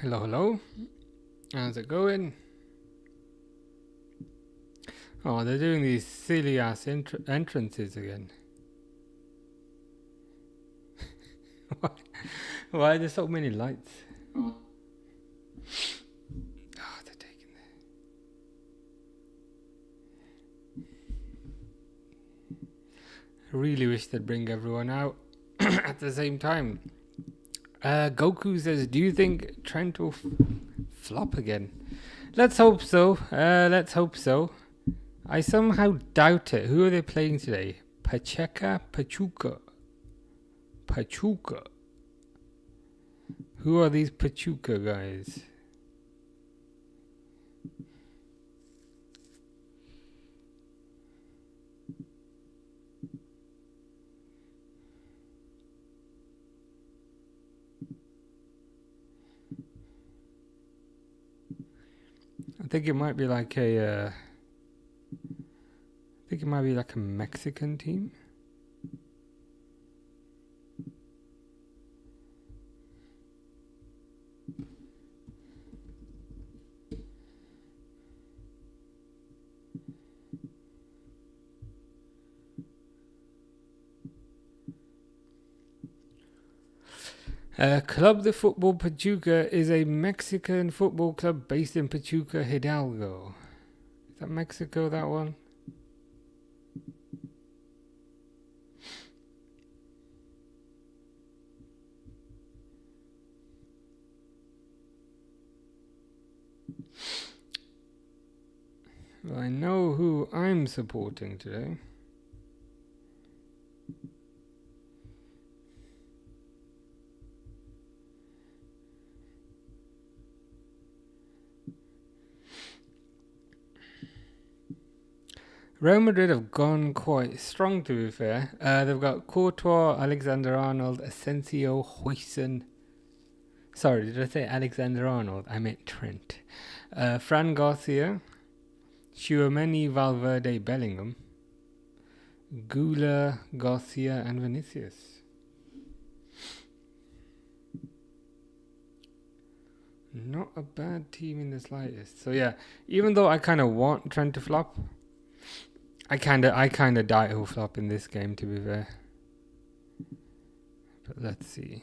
Hello, hello. How's it going? Oh, they're doing these silly ass entrances again. Why are there so many lights? Oh, they're taking I really wish they'd bring everyone out at the same time. Goku says, do you think Trent will flop again? Let's hope so. I somehow doubt it. Who are they playing today? Pachuca. Who are these Pachuca guys? I think it might be like a Mexican team. Club de Football Pachuca is a Mexican football club based in Pachuca, Hidalgo. Is that Mexico, that one? Well, I know who I'm supporting today. Real Madrid have gone quite strong, to be fair. They've got Courtois, Alexander-Arnold, Asensio, Huijsen. Sorry, did I say Alexander-Arnold? I meant Trent. Fran Garcia, Tchouaméni, Valverde, Bellingham, Gula, Garcia, and Vinicius. Not a bad team in the slightest. So yeah, even though I kind of want Trent to flop, I kind of doubt he'll flop in this game, to be fair. But let's see.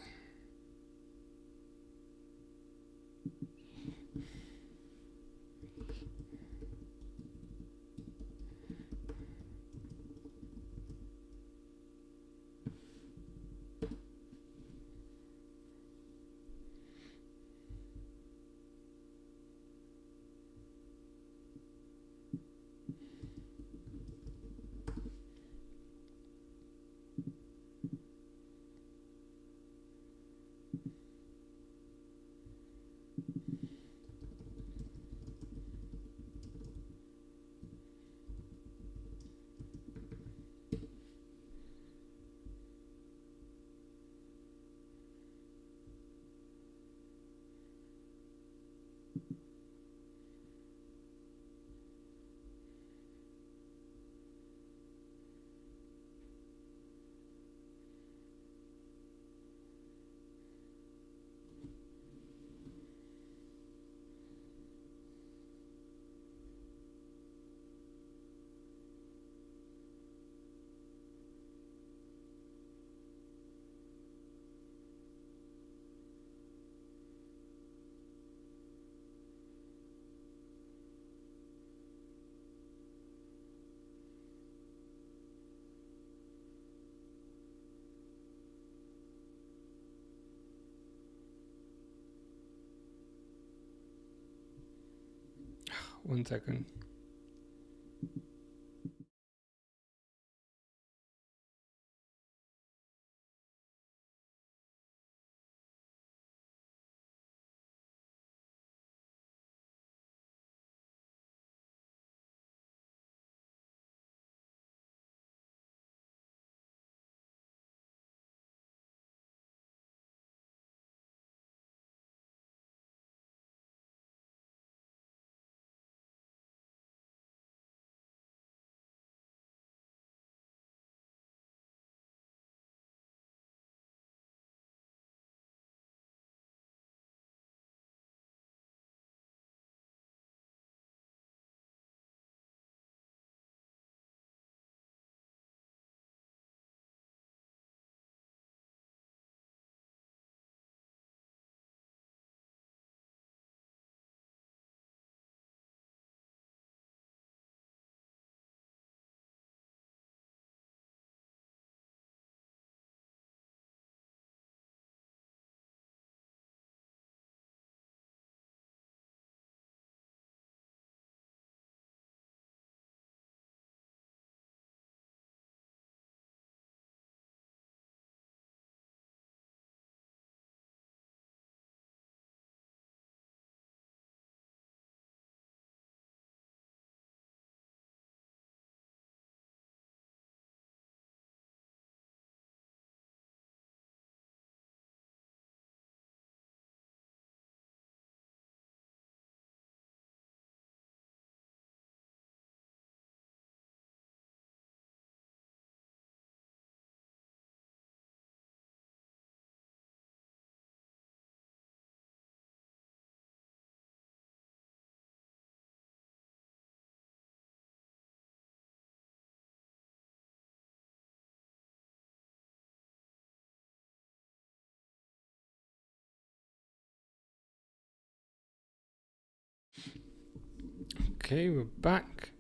One second. Okay, we're back.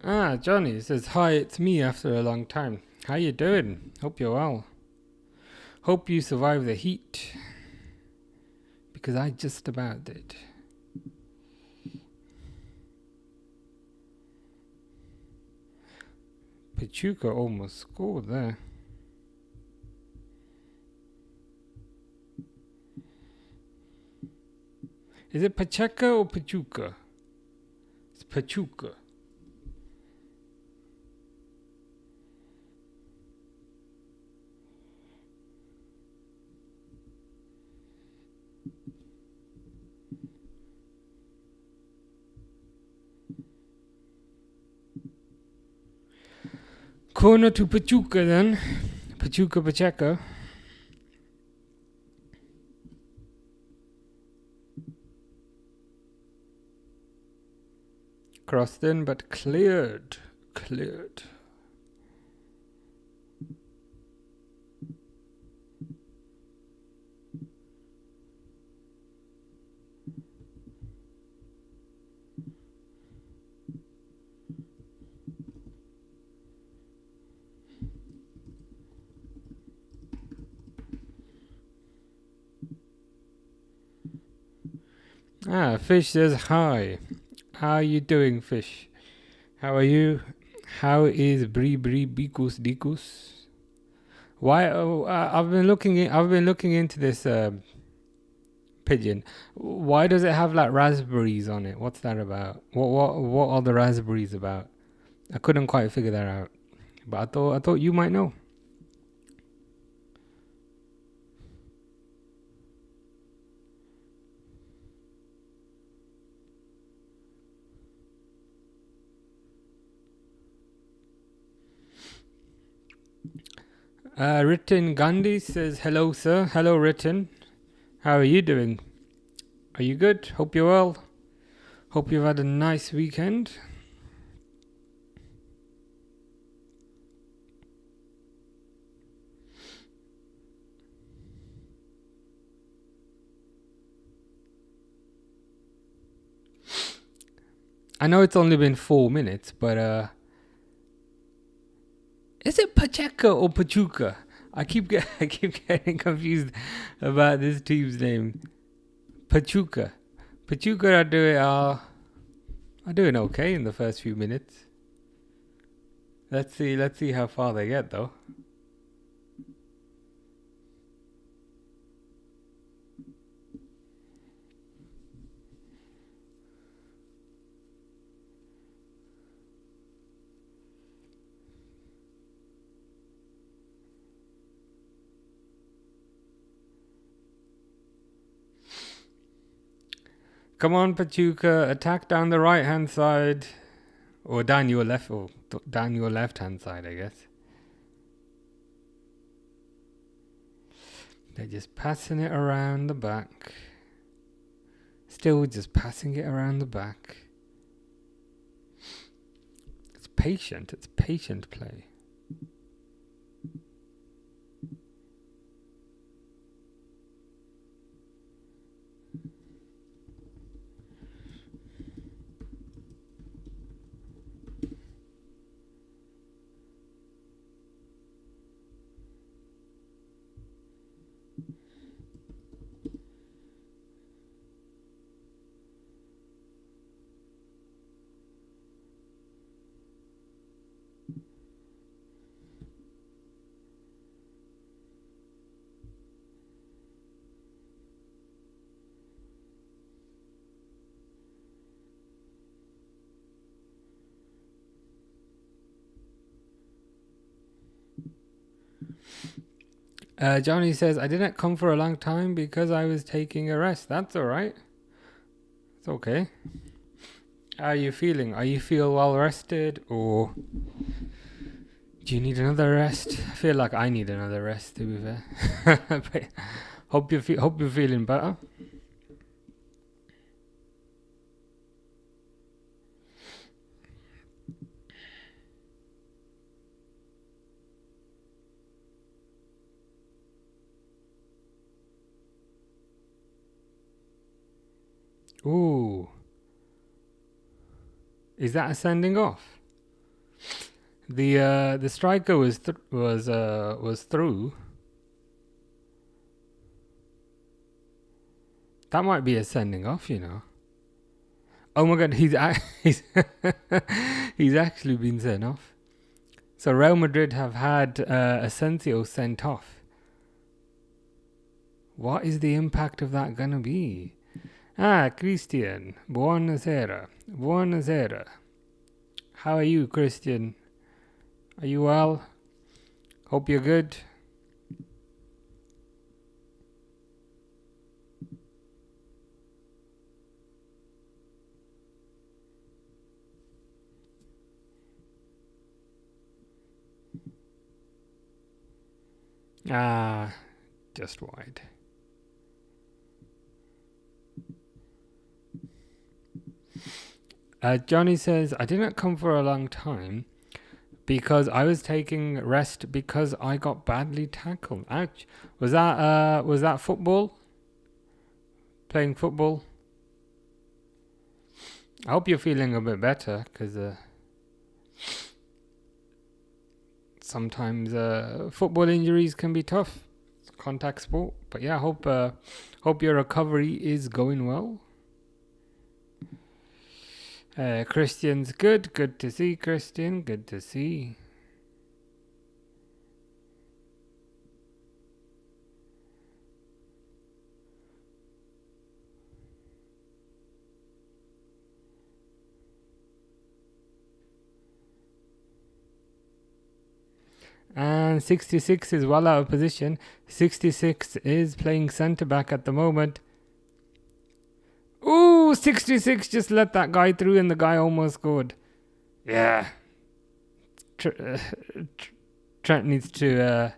Ah, Johnny says, hi, it's me after a long time. How you doing? Hope you're well. Hope you survived the heat. Because I just about did. Pachuca almost scored there. Is it Pacheca or Pachuca? It's Pachuca. Corner to Pachuca then. Pachuca, Pacheca. Crossed in but cleared. Cleared. Ah, Fish says hi. How are you doing, Fish? How are you? How is Bri Bikus Dikus? Why? I've been looking into this pigeon. Why does it have like raspberries on it? What's that about? What are the raspberries about? I couldn't quite figure that out. But I thought you might know. Ritin Gandhi says, hello, sir. Hello, Ritin. How are you doing? Are you good? Hope you're well. Hope you've had a nice weekend. I know it's only been 4 minutes, but is it Pacheca or Pachuca? I keep getting confused about this team's name. Pachuca. Pachuca are doing okay in the first few minutes. Let's see how far they get though. Come on, Pachuca, attack down the right hand side. Or down your left hand side, I guess. They're just passing it around the back. Still just passing it around the back. It's patient play. Johnny says, I didn't come for a long time because I was taking a rest. That's alright. It's okay. How are you feeling? Are you feel well rested or do you need another rest? I feel like I need another rest to be fair. But hope you're feeling better. Ooh. Is that a sending off? The striker was through. That might be a sending off, you know. Oh my God, he's he's actually been sent off. So Real Madrid have had Asensio sent off. What is the impact of that gonna be? Christian, buonasera. Buonasera. How are you, Christian? Are you well? Hope you're good. Just wide. Johnny says, I didn't come for a long time because I was taking rest because I got badly tackled. Ouch. Was that football? Playing football? I hope you're feeling a bit better, because sometimes football injuries can be tough. It's contact sport. But yeah, hope your recovery is going well. Christian's good. Good to see, Christian. Good to see. And 66 is well out of position. 66 is playing centre back at the moment. Ooh, 66 just let that guy through and the guy almost scored. Yeah. Trent needs to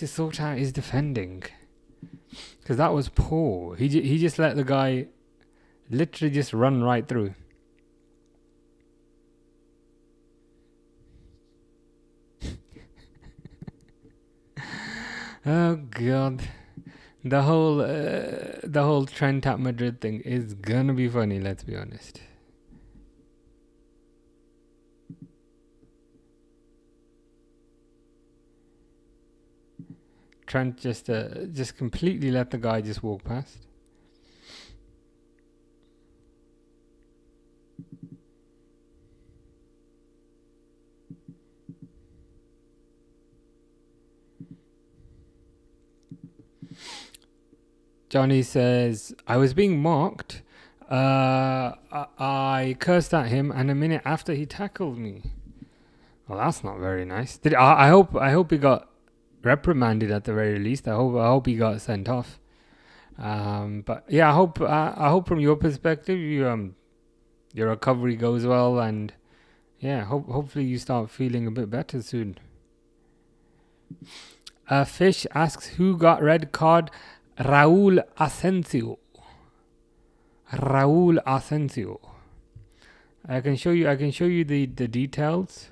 sort out his defending. Because that was poor. He just let the guy literally just run right through. Oh God, the whole Trent at Madrid thing is gonna be funny. Let's be honest. Trent just completely let the guy just walk past. Johnny says, I was being mocked. I cursed at him, and a minute after he tackled me. Well, that's not very nice. I hope he got reprimanded at the very least. I hope he got sent off. But yeah, I hope from your perspective, your recovery goes well, and yeah, hopefully you start feeling a bit better soon. Fish asks, who got red card? Raúl Asensio. I can show you the details.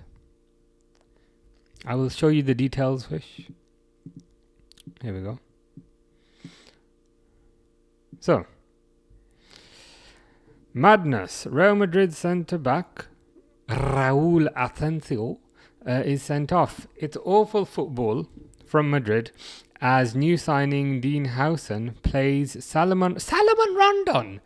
I will show you the details, Fish. Here we go. So, madness. Real Madrid centre back Raúl Asensio is sent off. It's awful football from Madrid, as new signing Dean Howson plays Salomon Rondon.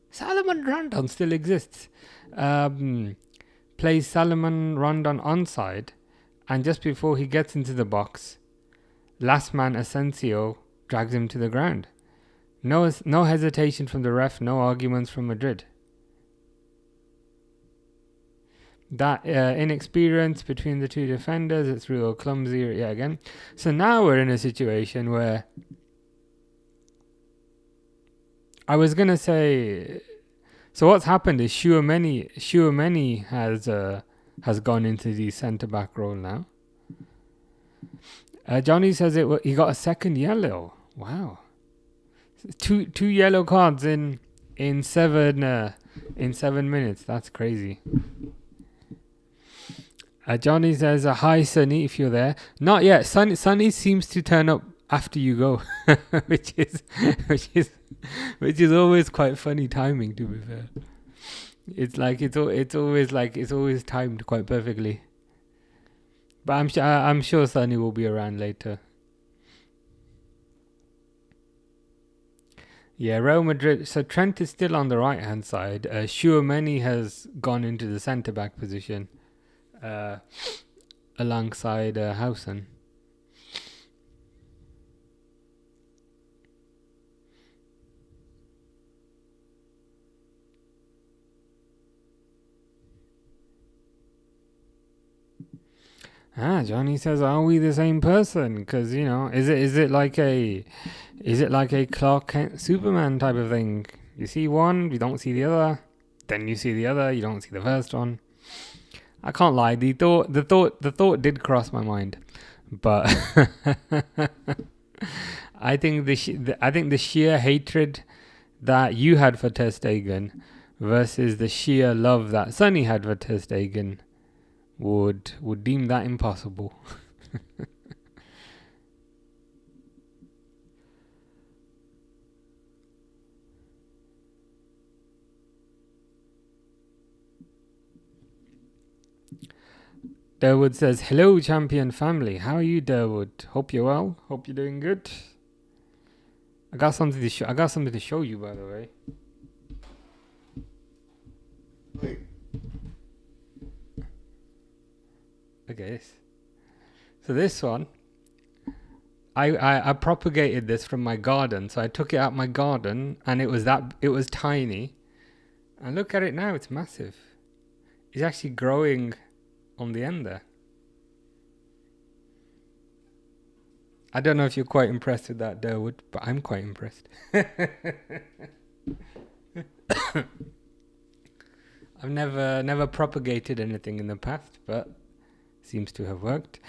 Salomon Rondon still exists. Plays Salomon Rondon onside, and just before he gets into the box, last man Asensio drags him to the ground. No hesitation from the ref, no arguments from Madrid. That inexperience between the two defenders, it's real clumsy yet again. So now we're in a situation where I was going to say, so what's happened is Tchouaméni has gone into the centre-back role now. Johnny says he got a second yellow. Wow. Two yellow cards in 7 minutes. That's crazy. Johnny says, hi Sonny, if you're there. Not yet. Sonny seems to turn up after you go, which is always quite funny timing, to be fair. It's like it's always timed quite perfectly. But I'm sure Sonny will be around later. Yeah, Real Madrid. So Trent is still on the right hand side. Tchouaméni has gone into the centre back position, uh, alongside Housen. Johnny says, "Are we the same person?" Because is it like a Clark Kent Superman type of thing? You see one, you don't see the other. Then you see the other, you don't see the first one. I can't lie. The thought did cross my mind, but I think the sheer hatred that you had for Ter Stegen versus the sheer love that Sonny had for Ter Stegen would deem that impossible. Durwood says, "Hello, champion family. How are you, Durwood? Hope you're well. Hope you're doing good. I got something to show you, by the way." Okay. So this one, I propagated this from my garden. So I took it out my garden, and it was tiny, and look at it now. It's massive. It's actually growing on the end there. I don't know if you're quite impressed with that, Durwood, but I'm quite impressed. I've never propagated anything in the past, but seems to have worked.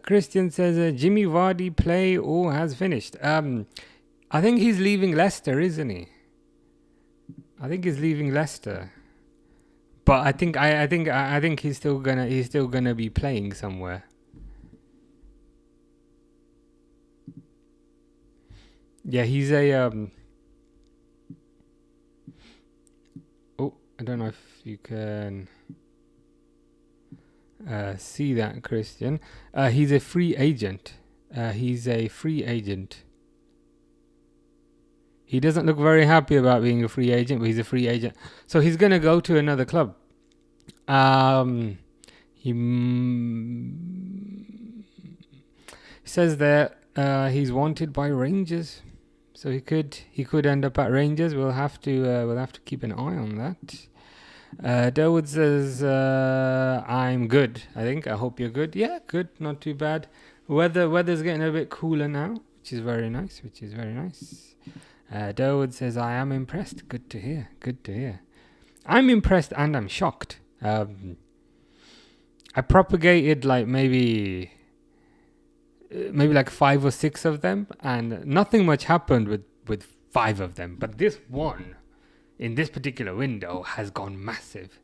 Christian says, Jimmy Vardy play or has finished. I think he's leaving Leicester, isn't he? I think he's leaving Leicester, but I think he's still gonna be playing somewhere. Yeah, he's a Oh, I don't know if you can see that, Christian. He's a free agent. He doesn't look very happy about being a free agent, but he's a free agent. So he's going to go to another club. He says that he's wanted by Rangers. So he could end up at Rangers. We'll have to keep an eye on that. Durwood says, I'm good. I hope you're good. Yeah, good. Not too bad. Weather's getting a bit cooler now, which is very nice. Durwood says, I am impressed. Good to hear. I'm impressed and I'm shocked. I propagated like maybe like 5 or 6 of them, and nothing much happened with 5 of them. But this one, in this particular window, has gone massive.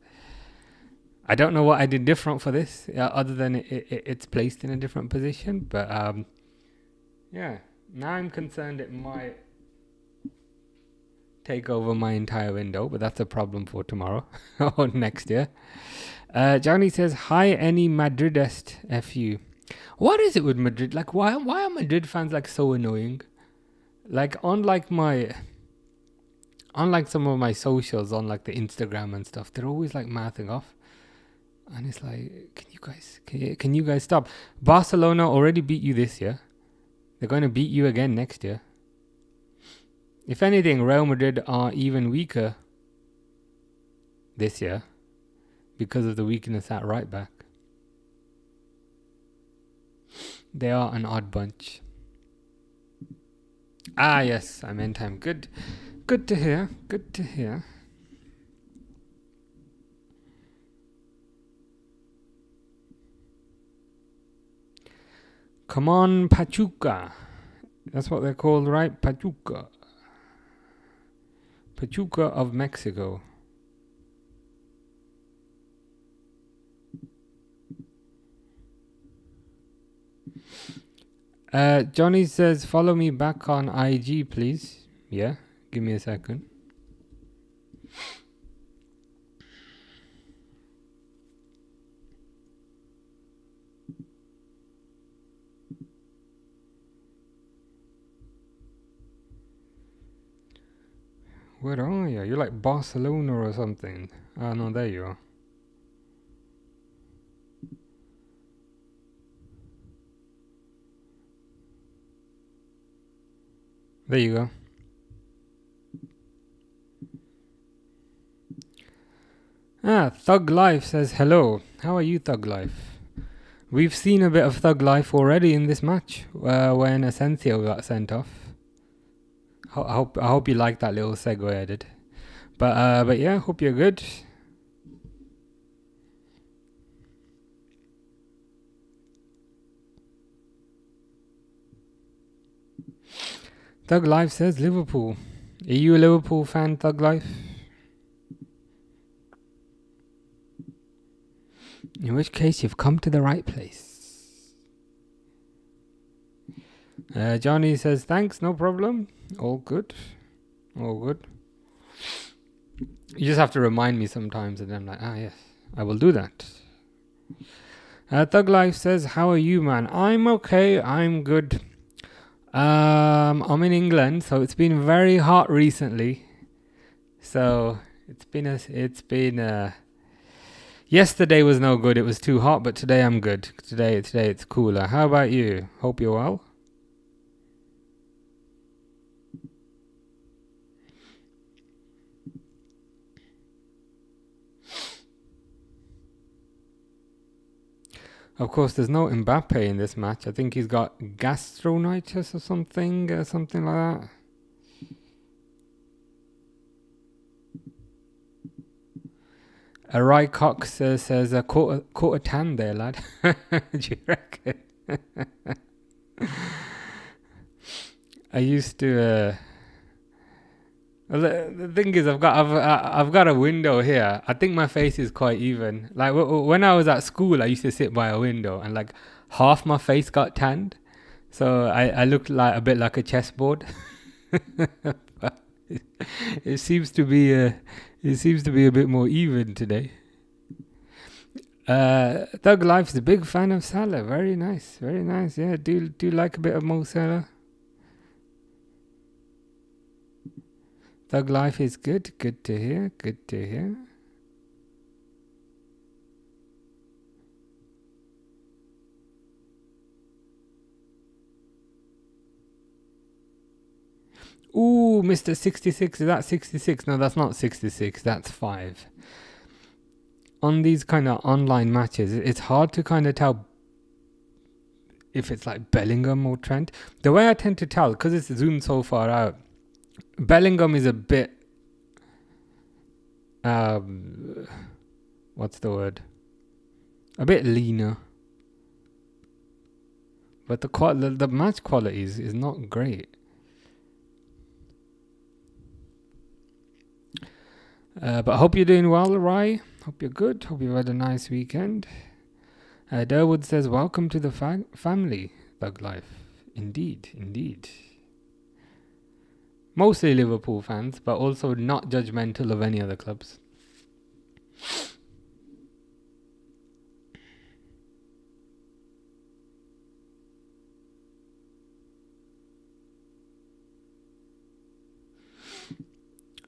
I don't know what I did different for this, other than it's placed in a different position. But yeah, now I'm concerned it might take over my entire window, but that's a problem for tomorrow or next year. Johnny says, hi, any Madridist FU. What is it with Madrid? Like, why are Madrid fans like so annoying? Like, unlike some of my socials on like the Instagram and stuff, they're always like mouthing off, and it's like, can you guys stop? Barcelona already beat you this year. They're going to beat you again next year. If anything, Real Madrid are even weaker this year because of the weakness at right back. They are an odd bunch. Yes, I meant I'm good. Good to hear. Come on, Pachuca. That's what they're called, right? Pachuca of Mexico. Johnny says, follow me back on IG, please. Yeah, give me a second. Where are you? You're like Barcelona or something. Ah, no, there you are. There you go. Ah, Thug Life says hello. How are you, Thug Life? We've seen a bit of Thug Life already in this match when Asensio got sent off. I hope you liked that little segue I did. But yeah, hope you're good. Thug Life says Liverpool. Are you a Liverpool fan, Thug Life? In which case, you've come to the right place. Johnny says, thanks, no problem. All good. All good. You just have to remind me sometimes, and I'm like, yes, I will do that. Thug Life says, how are you, man? I'm okay, I'm good. I'm in England, so it's been very hot recently. So it's been yesterday was no good, it was too hot, but today I'm good. Today it's cooler. How about you? Hope you're well. Of course, there's no Mbappe in this match. I think he's got gastronitis or something like that. Rai Cox says, caught a tan there, lad. Do you reckon? I used to... the thing is, I've got a window here. I think my face is quite even. Like when I was at school, I used to sit by a window, and like half my face got tanned, so I looked like a bit like a chessboard. It seems to be a bit more even today. Thug Life's a big fan of Salah. Very nice, very nice. Yeah, do like a bit of Mo Salah. Thug Life is good. Good to hear. Good to hear. Ooh, Mr. 66. Is that 66? No, that's not 66. That's 5. On these kind of online matches, it's hard to kind of tell if it's like Bellingham or Trent. The way I tend to tell, because it's zoomed so far out, Bellingham is a bit... what's the word? A bit leaner. But the match quality is not great. But I hope you're doing well, Rai. Hope you're good. Hope you've had a nice weekend. Durwood says, welcome to the family, Thug Life. Indeed, indeed. Mostly Liverpool fans, but also not judgmental of any other clubs.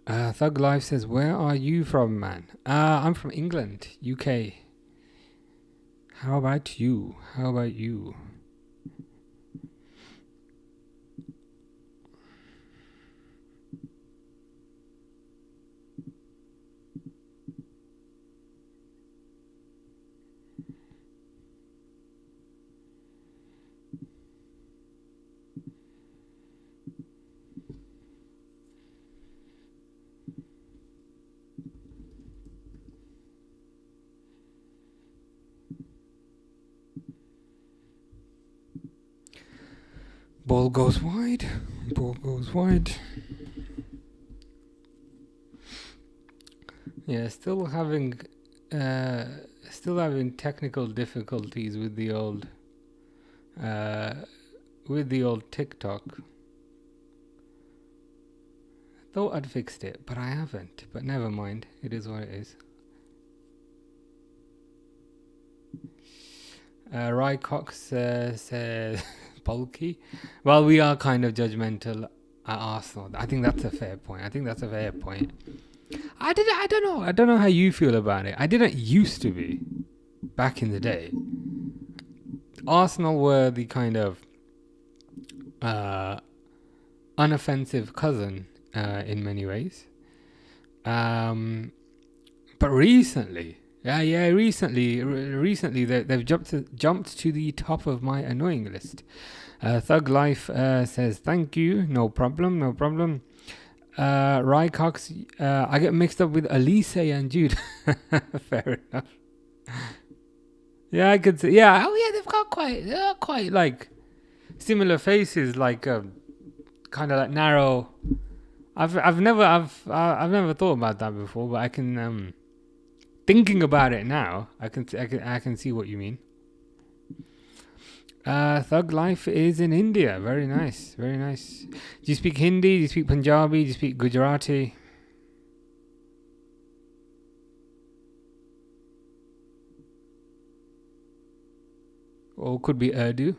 Thug Life says, where are you from, man? I'm from England, UK. How about you? How about you? Ball goes wide. Ball goes wide. Yeah, still having technical difficulties with the old TikTok. Thought I'd fixed it, but I haven't. But never mind. It is what it is. Rai Cox says bulky. Well, we are kind of judgmental. at Arsenal. I think that's a fair point. I don't know. I don't know how you feel about it. I didn't used to be back in the day. Arsenal were the kind of unoffensive cousin in many ways. But recently, recently they've jumped to the top of my annoying list. Thug Life says thank you, no problem. Rycox, I get mixed up with Elise and Jude. Fair enough. Yeah, I could see. Yeah, oh yeah, they've got quite like similar faces, like kind of like narrow. I've never thought about that before, but I can thinking about it now, I can see what you mean. Thug Life is in India. Very nice. Do you speak Hindi? Do you speak Punjabi? Do you speak Gujarati? Or could be Urdu.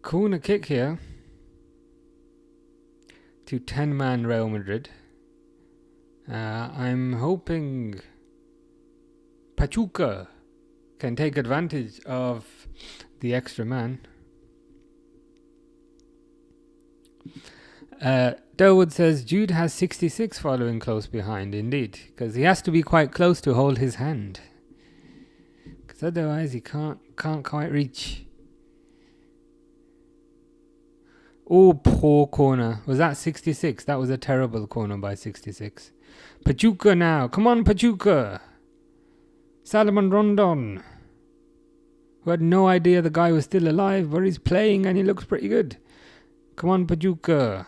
Corner kick here to 10-man Real Madrid. I'm hoping Pachuca can take advantage of the extra man. Durwood says Jude has 66 following close behind. Indeed, because he has to be quite close to hold his hand, because otherwise he can't quite reach. Oh, poor corner. Was that 66? That was a terrible corner by 66. Pachuca now. Come on, Pachuca. Salomon Rondon, who had no idea the guy was still alive, but he's playing and he looks pretty good. Come on, Pachuca.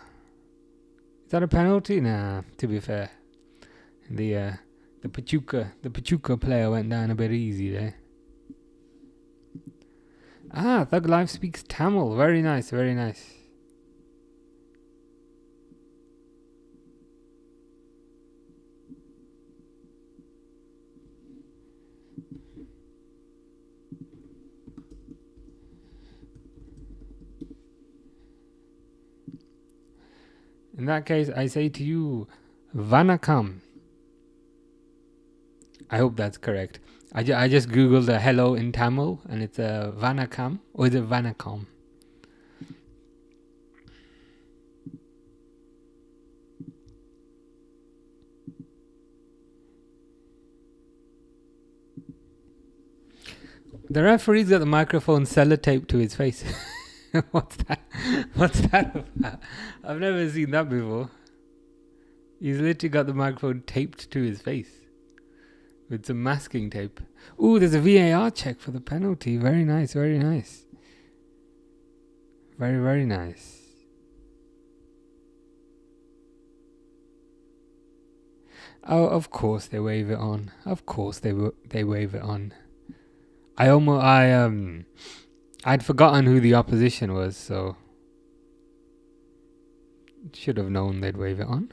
Is that a penalty? Nah, to be fair. The Pachuca player went down a bit easy there. Thug Life speaks Tamil. Very nice. In that case, I say to you, Vanakam. I hope that's correct. I just googled the hello in Tamil, and it's a Vanakam, or is it Vanakam? The referee's got the microphone sellotaped to his face. What's that about? I've never seen that before. He's literally got the microphone taped to his face with some masking tape. Ooh, there's a VAR check for the penalty. Very nice. Very nice. Oh, of course they wave it on. They wave it on. I'd forgotten who the opposition was, so should have known they'd wave it on.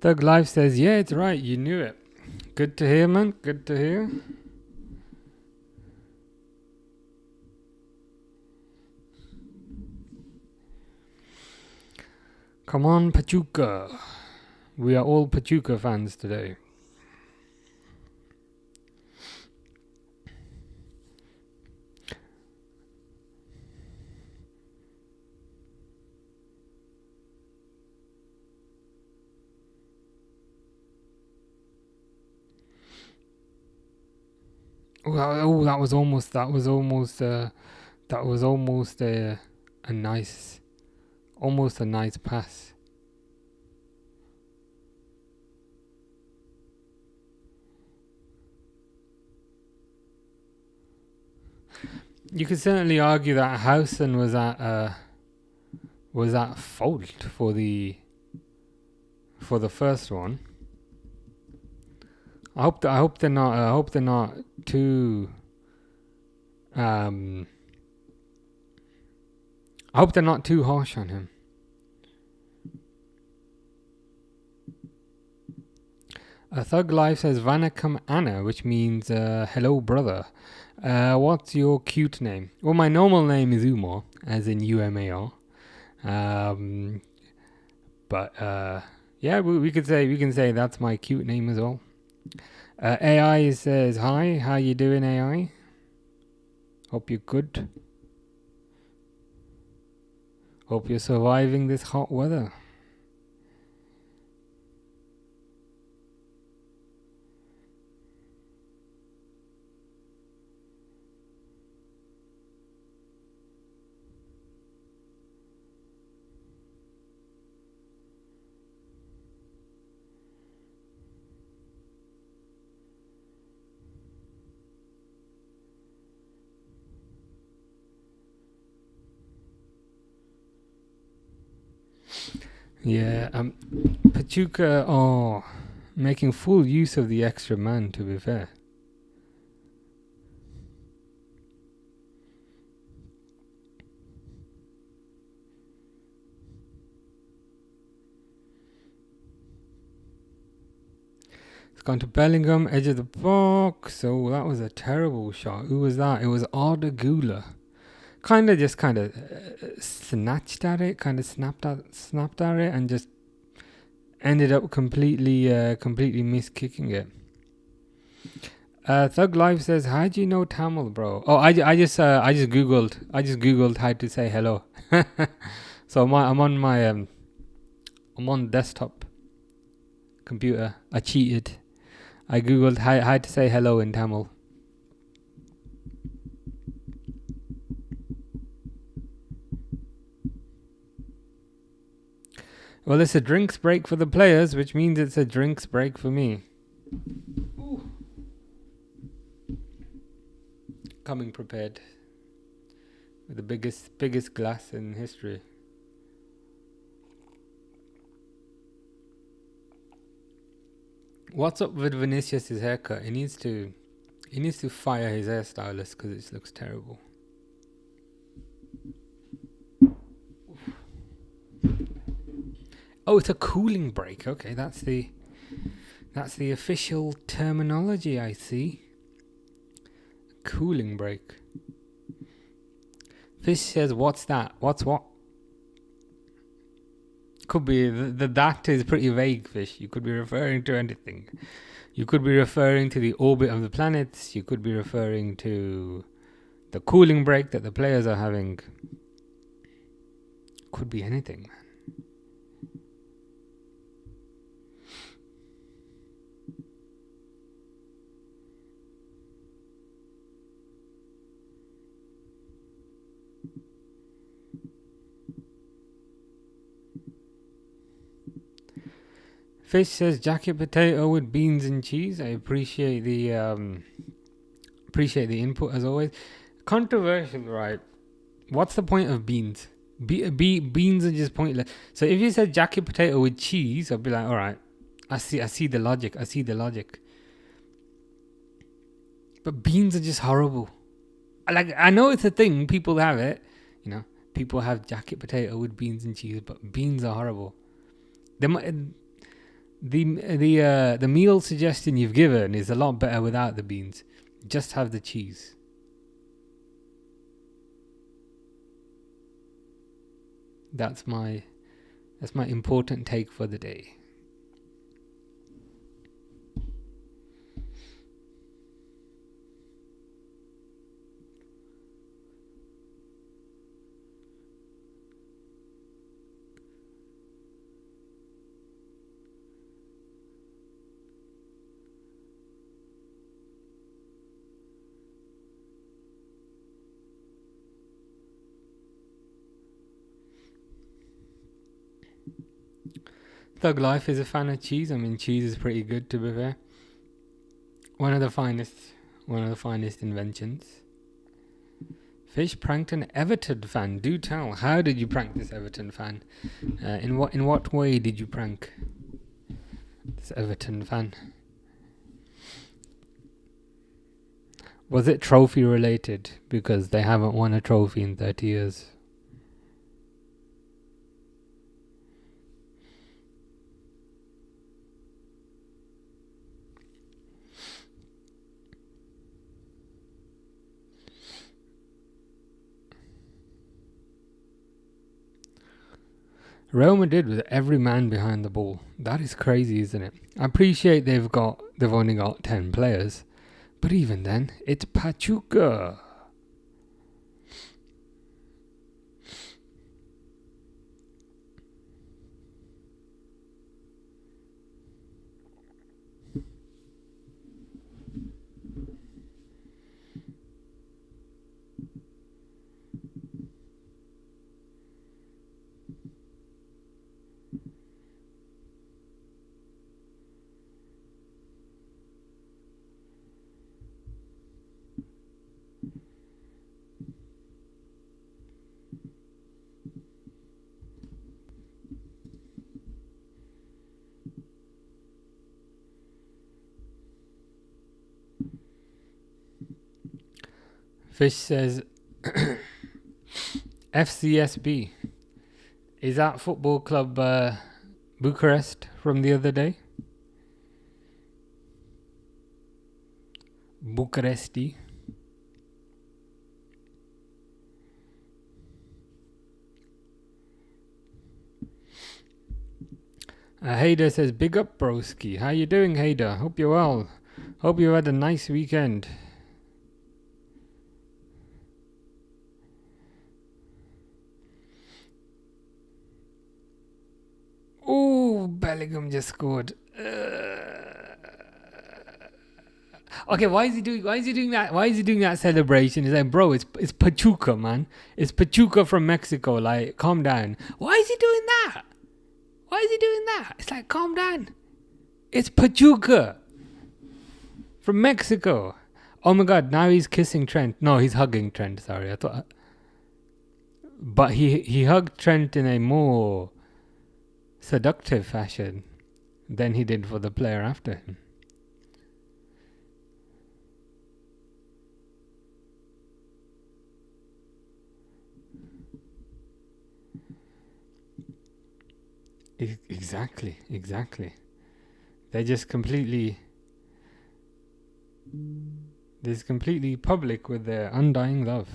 Thug Life says, yeah, it's right, you knew it. Good to hear, man. Good to hear. Come on, Pachuca. We are all Pachuca fans today. Oh, that was almost a nice pass. You could certainly argue that Housen was at fault for the first one. I hope they're not too. I hope they're not too harsh on him. Thug Life says Vanakkam Anna, which means hello brother. What's your cute name? Well, my normal name is Umar, as in UMAR. But yeah, we can say that's my cute name as well. AI says hi. How you doing, AI? Hope you're good. Hope you're surviving this hot weather. Yeah, Pachuca making full use of the extra man, to be fair. It's gone to Bellingham, edge of the box. So that was a terrible shot. Who was that? It was Arda Güler. Kind of snatched at it, kind of snapped at it, and just ended up completely miss kicking it. Thug Life says, "How do you know Tamil, bro?" Oh, I just googled how to say hello. So I'm on desktop computer. I cheated. I googled how to say hello in Tamil. Well, it's a drinks break for the players, which means it's a drinks break for me. Ooh. Coming prepared with the biggest glass in history. What's up with Vinicius' haircut? He needs to fire his hairstylist because it looks terrible. Oh, it's a cooling break. Okay, that's the official terminology, I see. Cooling break. Fish says, "What's that? What's what?" Could be that is pretty vague, Fish. You could be referring to anything. You could be referring to the orbit of the planets. You could be referring to the cooling break that the players are having. Could be anything, man. Fish says jacket potato with beans and cheese. I appreciate the input as always. Controversial, right? What's the point of beans? Beans are just pointless. So if you said jacket potato with cheese, I'd be like, all right, I see the logic. But beans are just horrible. Like, I know it's a thing, people have it, people have jacket potato with beans and cheese, but beans are horrible. The meal suggestion you've given is a lot better without the beans. Just have the cheese. That's my important take for the day. Thug Life is a fan of cheese. I mean, cheese is pretty good, to be fair. One of the finest inventions. Fish pranked an Everton fan. Do tell. How did you prank this Everton fan? In what way did you prank this Everton fan? Was it trophy related? Because they haven't won a trophy in 30 years. Real Madrid with every man behind the ball. That is crazy, isn't it? I appreciate they've only got 10 players, but even then, it's Pachuca. Fish says, FCSB. Is that football club Bucharest from the other day? Bucharesti. Hader says, big up broski. How you doing, Hader? Hope you're well. Hope you had a nice weekend. Oh, Bellingham just scored. Okay, why is he doing that? Why is he doing that celebration? He's like, bro, it's Pachuca, man. It's Pachuca from Mexico. Like, calm down. Why is he doing that? Why is he doing that? It's like, calm down. It's Pachuca from Mexico. Oh my God, now he's kissing Trent. No, he's hugging Trent. Sorry, I thought. But he hugged Trent in a more seductive fashion than he did for the player after him. Exactly. They're just completely public with their undying love.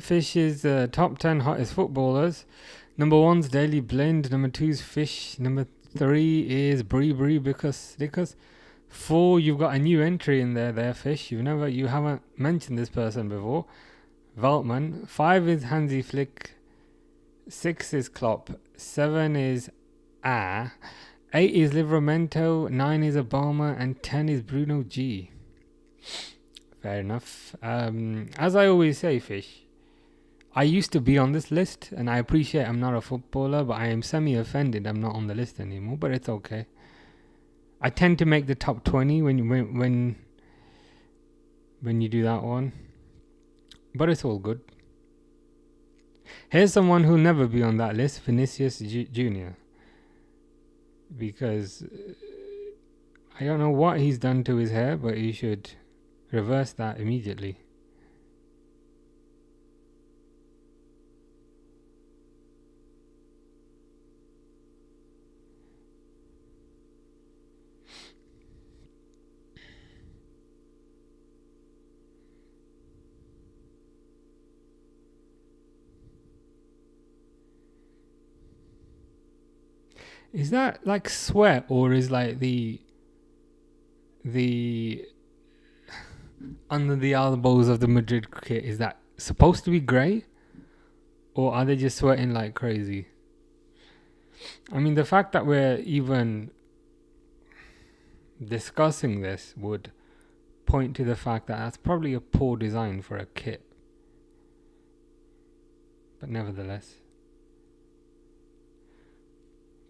Fish is top 10 hottest footballers. Number 1's Daily Blend. Number 2's Fish. Number 3 is Brie because 4, you've got a new entry in there, Fish. You haven't mentioned this person before. Veltman. 5 is Hansi Flick. 6 is Klopp. 7 is 8 is Livramento. 9 is Obama, and 10 is Bruno G. Fair enough. As I always say, Fish, I used to be on this list, and I appreciate I'm not a footballer, but I am semi-offended I'm not on the list anymore, but it's okay. I tend to make the top 20 when you do that one, but it's all good. Here's someone who'll never be on that list, Vinicius Jr. Because I don't know what he's done to his hair, but he should reverse that immediately. Is that like sweat, or is like the under the elbows of the Madrid kit, is that supposed to be grey, or are they just sweating like crazy? I mean, the fact that we're even discussing this would point to the fact that that's probably a poor design for a kit. But nevertheless,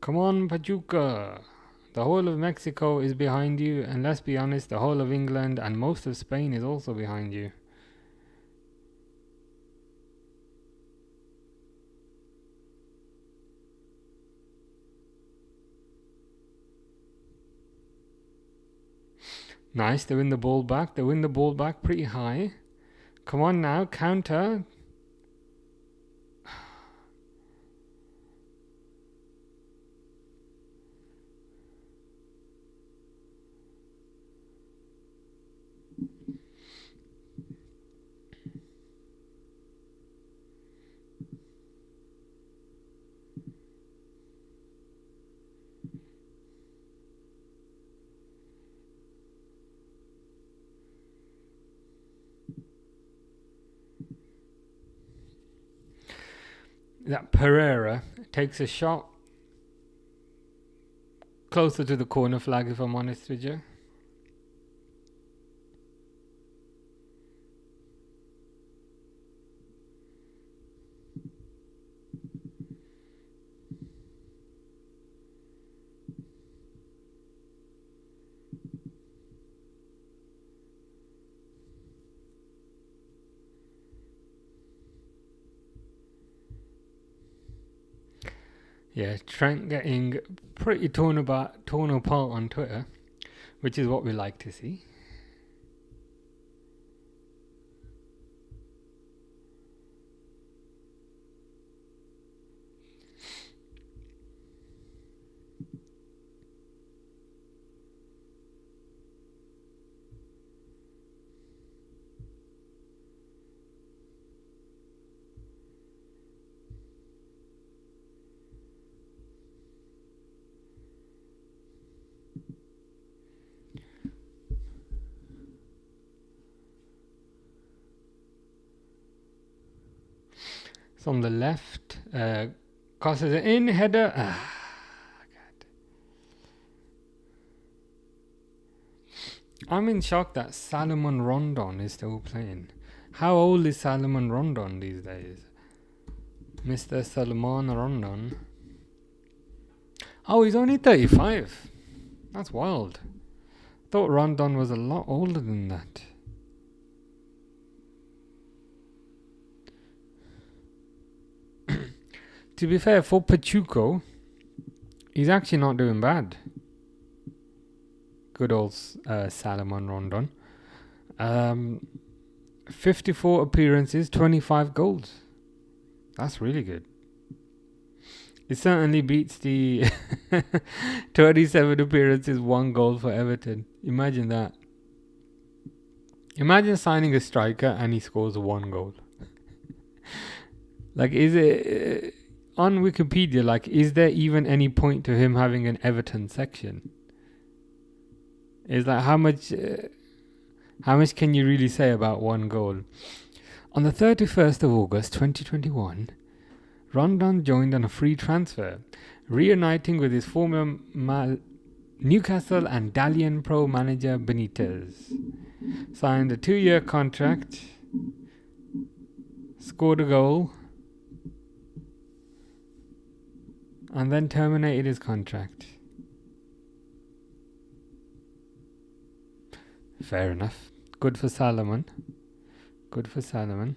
come on, Pachuca, The whole of Mexico is behind you, and let's be honest, the whole of England and most of Spain is also behind you. Nice, they win the ball back. They win the ball back pretty high. Come on now, counter. That Pereira takes a shot closer to the corner flag, if I'm honest with you. Yeah, Trent getting pretty torn apart on Twitter, which is what we like to see. It's on the left. Crosses it in, header. God. I'm in shock that Salomon Rondon is still playing. How old is Salomon Rondon these days? Mr. Salomon Rondon. Oh, he's only 35. That's wild. Thought Rondon was a lot older than that. To be fair, for Pachuca, he's actually not doing bad. Good old Salomon Rondon. 54 appearances, 25 goals. That's really good. It certainly beats the 27 appearances, 1 goal for Everton. Imagine that. Imagine signing a striker and he scores 1 goal. Like, is it... on Wikipedia, like, is there even any point to him having an Everton section? Is that how much can you really say about 1 goal? On the 31st of August 2021, Rondon joined on a free transfer, reuniting with his former Newcastle and Dalian Pro manager Benitez. Signed a 2-year contract, scored a goal, and then terminated his contract. Fair enough. Good for Salomon. Good for Salomon.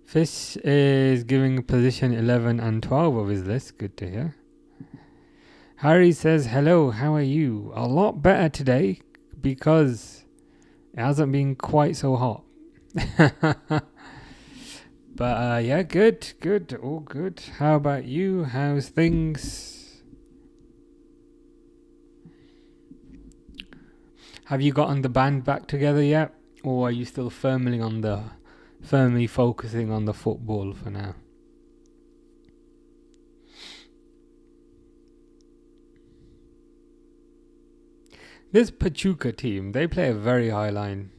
Fish is giving position 11 and 12 of his list. Good to hear. Harry says, hello, how are you? A lot better today because it hasn't been quite so hot. But yeah, good, all good. How about you? How's things? Have you gotten the band back together yet? Or are you still firmly focusing on the football for now? This Pachuca team, they play a very high line.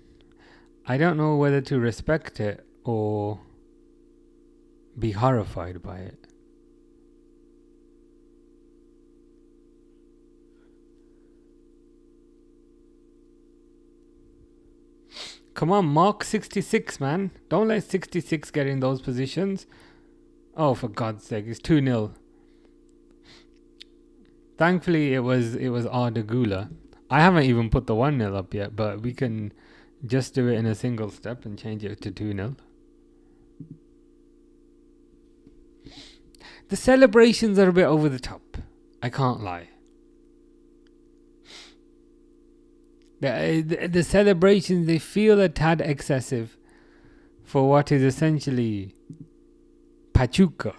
I don't know whether to respect it or be horrified by it. Come on, mark 66, man. Don't let 66 get in those positions. Oh, for God's sake, it's 2-0. Thankfully, it was Arda Güler. I haven't even put the 1-0 up yet, but we can just do it in a single step and change it to 2-0. The celebrations are a bit over the top. I can't lie. The celebrations, they feel a tad excessive for what is essentially Pachuca.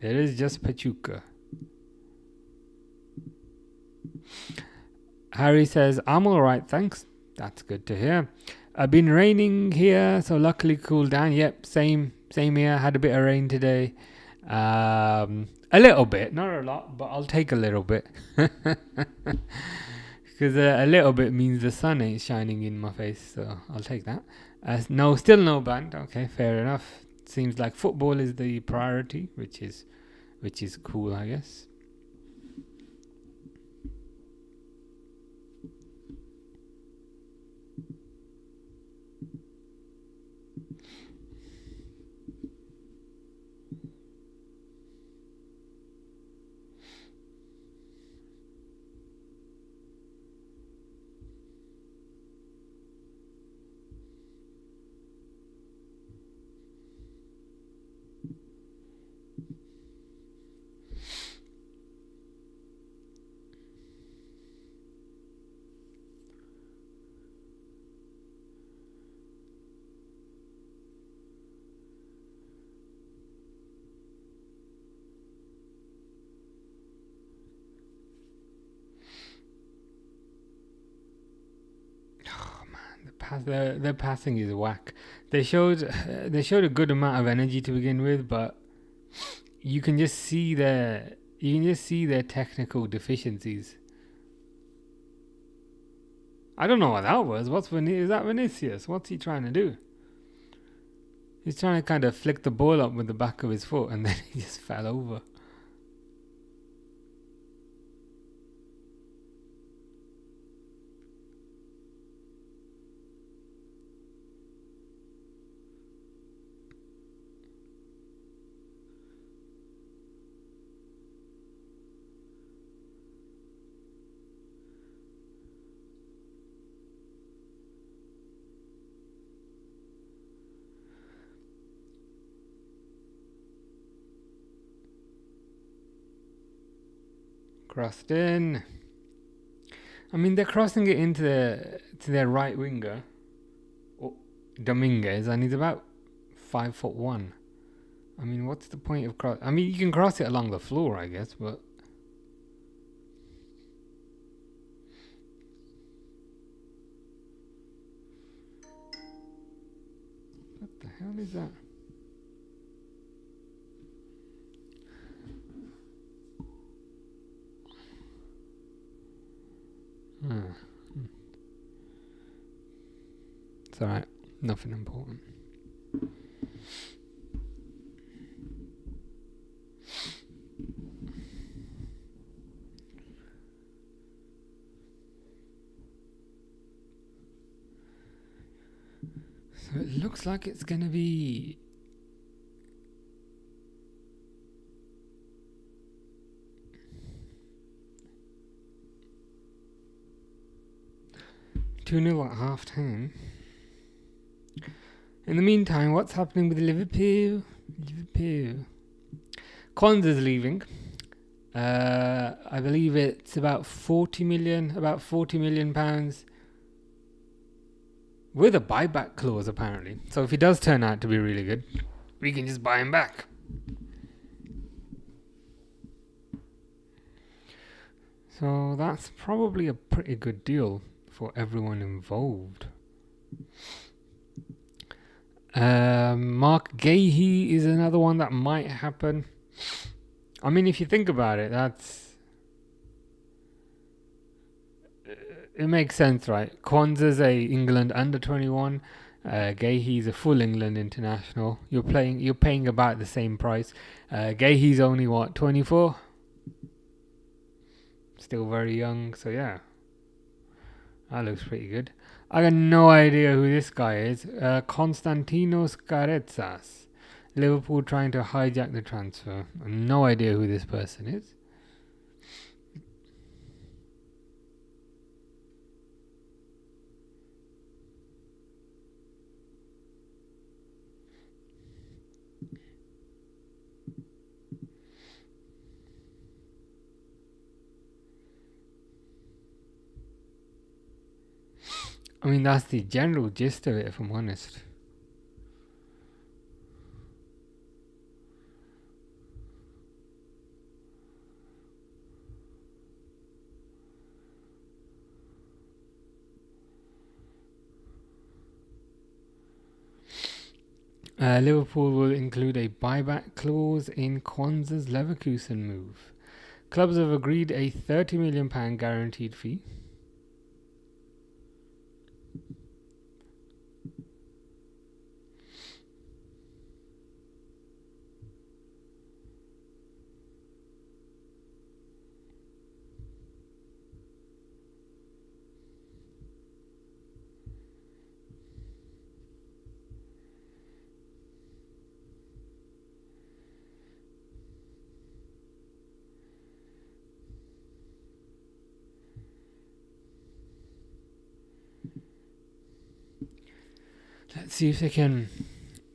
It is just Pachuca. Harry says, I'm alright, thanks. That's good to hear. I've been raining here, so luckily cooled down. Yep, same here. Had a bit of rain today. A little bit, not a lot, but I'll take a little bit. Because a little bit means the sun ain't shining in my face, so I'll take that. No, still no band. Okay, fair enough. Seems like football is the priority, which is cool, I guess. Their passing is whack. They showed a good amount of energy to begin with, but you can just see their technical deficiencies. I don't know what that was. Is that Vinicius? What's he trying to do? He's trying to kind of flick the ball up with the back of his foot, and then he just fell over. Crossed in. I mean, they're crossing it into their right winger, Dominguez, and he's about 5'1". I mean, what's the point of cross? I mean, you can cross it along the floor, I guess, but what the hell is that? It's alright, nothing important. So it looks like it's gonna be (2-0) at half time. In the meantime, what's happening with Liverpool? Konza's leaving. I believe it's about 40 million pounds, with a buyback clause apparently. So if he does turn out to be really good, we can just buy him back. So that's probably a pretty good deal for everyone involved. Mark Guehi is another one that might happen. I mean, if you think about it, it makes sense, right? Kwanzaa's a England under 21. Guehi's a full England international. You're paying about the same price. Guehi's only 24. Still very young, so yeah. That looks pretty good. I got no idea who this guy is. Konstantinos Karetsas. Liverpool trying to hijack the transfer. No idea who this person is. I mean, that's the general gist of it, if I'm honest. Liverpool will include a buyback clause in Kwanzaa's Leverkusen move. Clubs have agreed a £30 million guaranteed fee. Let's see if they can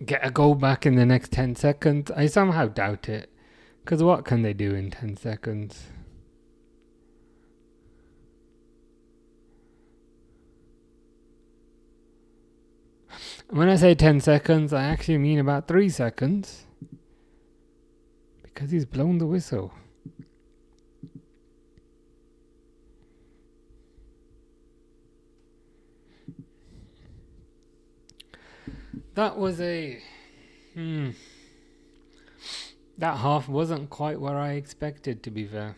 get a goal back in the next 10 seconds. I somehow doubt it. Because what can they do in 10 seconds? When I say 10 seconds, I actually mean about 3 seconds. Because he's blown the whistle. That was a... That half wasn't quite where I expected, to be fair.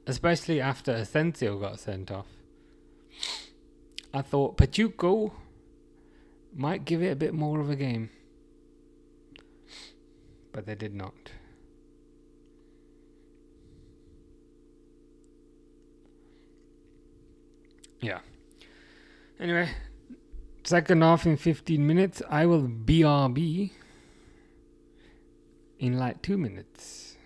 Especially after Asensio got sent off. I thought Pachuca might give it a bit more of a game. But they did not. Yeah. Anyway, second half in 15 minutes. I will BRB in like 2 minutes.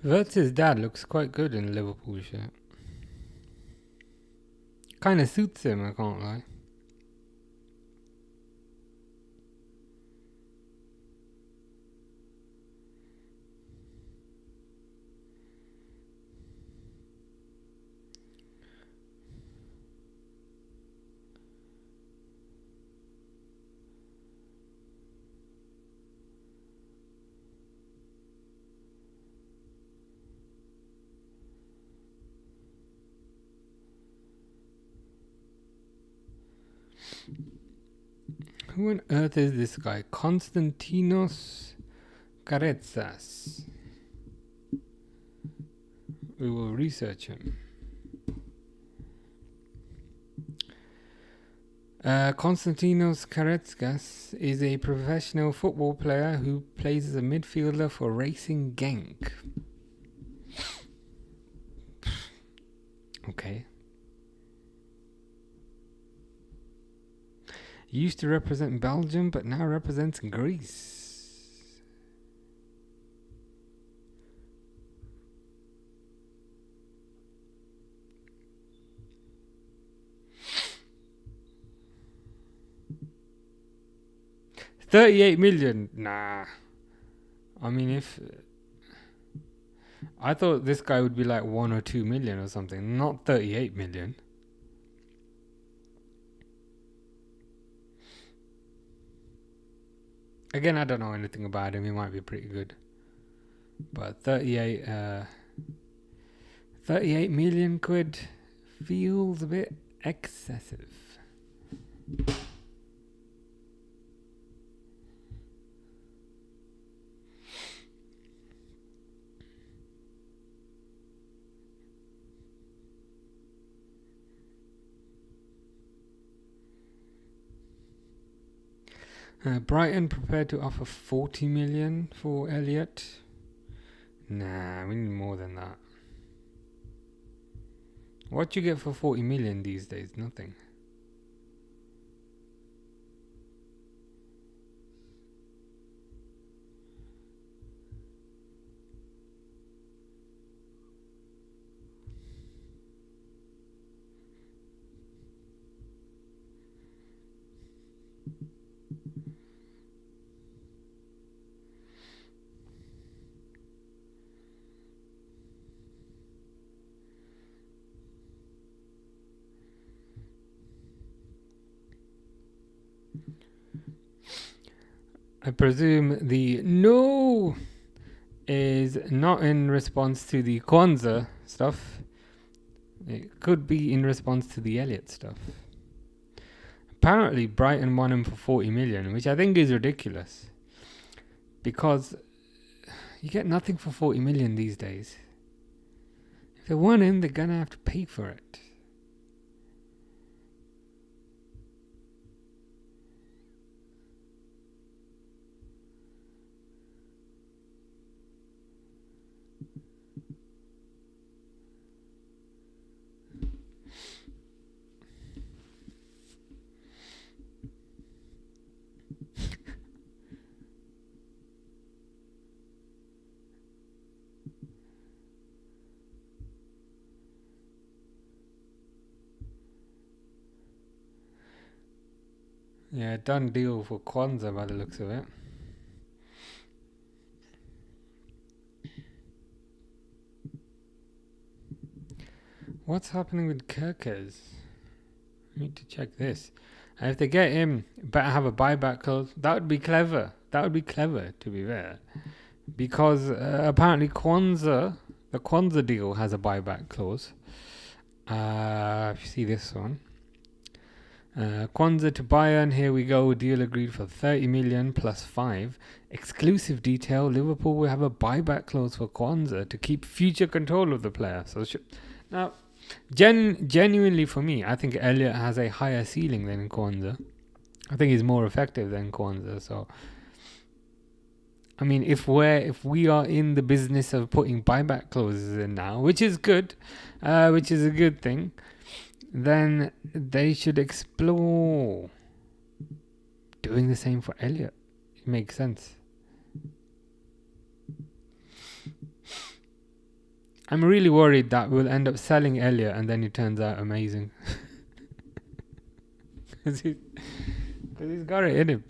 Wirtz's dad looks quite good in a Liverpool shirt. Kind of suits him, I can't lie. Who on earth is this guy? Konstantinos Karetsas. We will research him. Konstantinos Karetskas is a professional football player who plays as a midfielder for Racing Genk. Okay. He used to represent Belgium, but now represents Greece. $38 million. Nah. I mean, if I thought this guy would be like 1 or 2 million or something, not 38 million. Again, I don't know anything about him. He might be pretty good, but 38 million quid feels a bit excessive. Brighton prepared to offer 40 million for Elliott. Nah, we need more than that. What you get for 40 million these days? Nothing. I presume the no is not in response to the Kwanzaa stuff. It could be in response to the Elliott stuff. Apparently, Brighton won him for 40 million, which I think is ridiculous. Because you get nothing for 40 million these days. If they want him, they're going to have to pay for it. Yeah, done deal for Kwanzaa by the looks of it. What's happening with Kerkez? I need to check this. And if they get him, better have a buyback clause. That would be clever. That would be clever, to be fair. Because apparently the Kwanzaa deal has a buyback clause. If you see this one. Kwanzaa to Bayern, here we go. Deal agreed for 30 million plus 5. Exclusive detail, Liverpool will have a buyback clause for Kwanzaa to keep future control of the player. So now, genuinely for me, I think Elliott has a higher ceiling than Kwanzaa. I think he's more effective than Kwanzaa. So I mean, if we are in the business of putting buyback clauses in now, which is good, which is a good thing, then they should explore doing the same for Elliot. It makes sense. I'm really worried that we'll end up selling Elliot and then he turns out amazing. Because he's got it in him.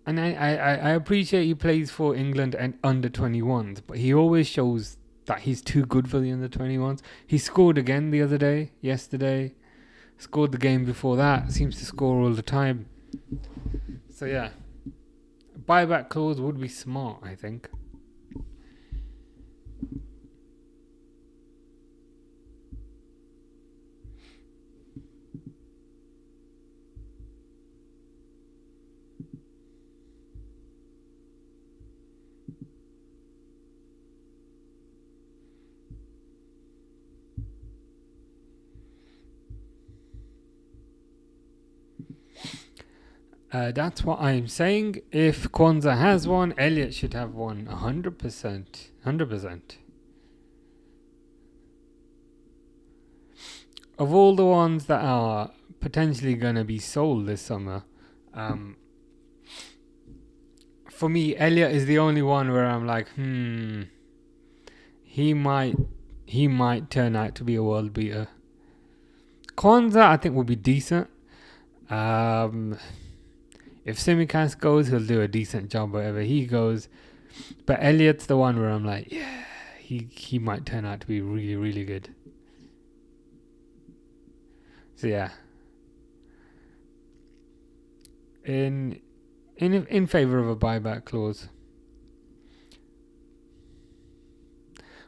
And I appreciate he plays for England and under 21s, but he always shows that he's too good for the under 21s. He scored again the other day, yesterday. Scored the game before that. Seems to score all the time. So yeah, buyback clause would be smart, I think. That's what I'm saying. If Kwanzaa has one, Elliot should have one. 100%. 100%. Of all the ones that are potentially going to be sold this summer, for me, Elliot is the only one where I'm like, he might turn out to be a world beater. Kwanzaa, I think, will be decent. If Simicast goes, he'll do a decent job wherever he goes. But Elliot's the one where I'm like, yeah, he might turn out to be really, really good. So yeah, in favor of a buyback clause.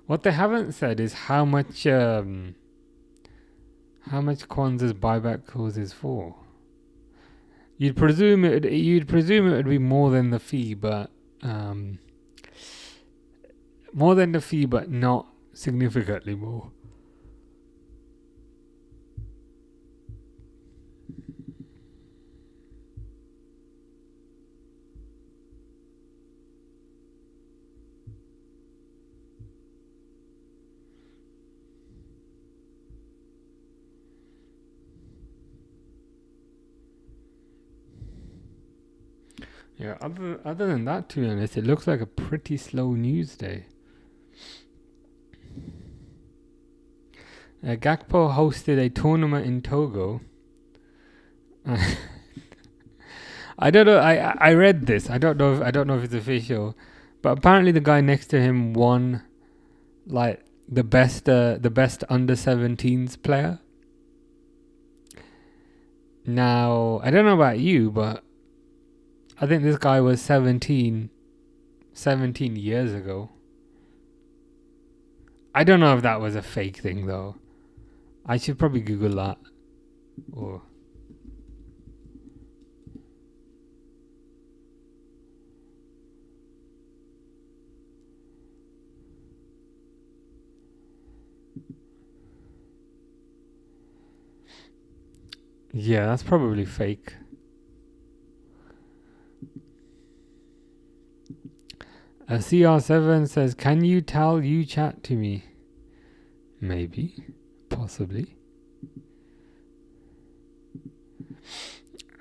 What they haven't said is how much Kwanzaa's buyback clause is for. You'd presume it would be more than the fee, but not significantly more. Yeah, other than that, to be honest, it looks like a pretty slow news day. Gakpo hosted a tournament in Togo. I don't know. I read this. I don't know if it's official, but apparently the guy next to him won, like the best under 17s player. Now I don't know about you, but I think this guy was 17 years ago. I don't know if that was a fake thing though. I should probably Google that. Or yeah, that's probably fake. CR7 says, "Can you tell you chat to me?" Maybe, possibly.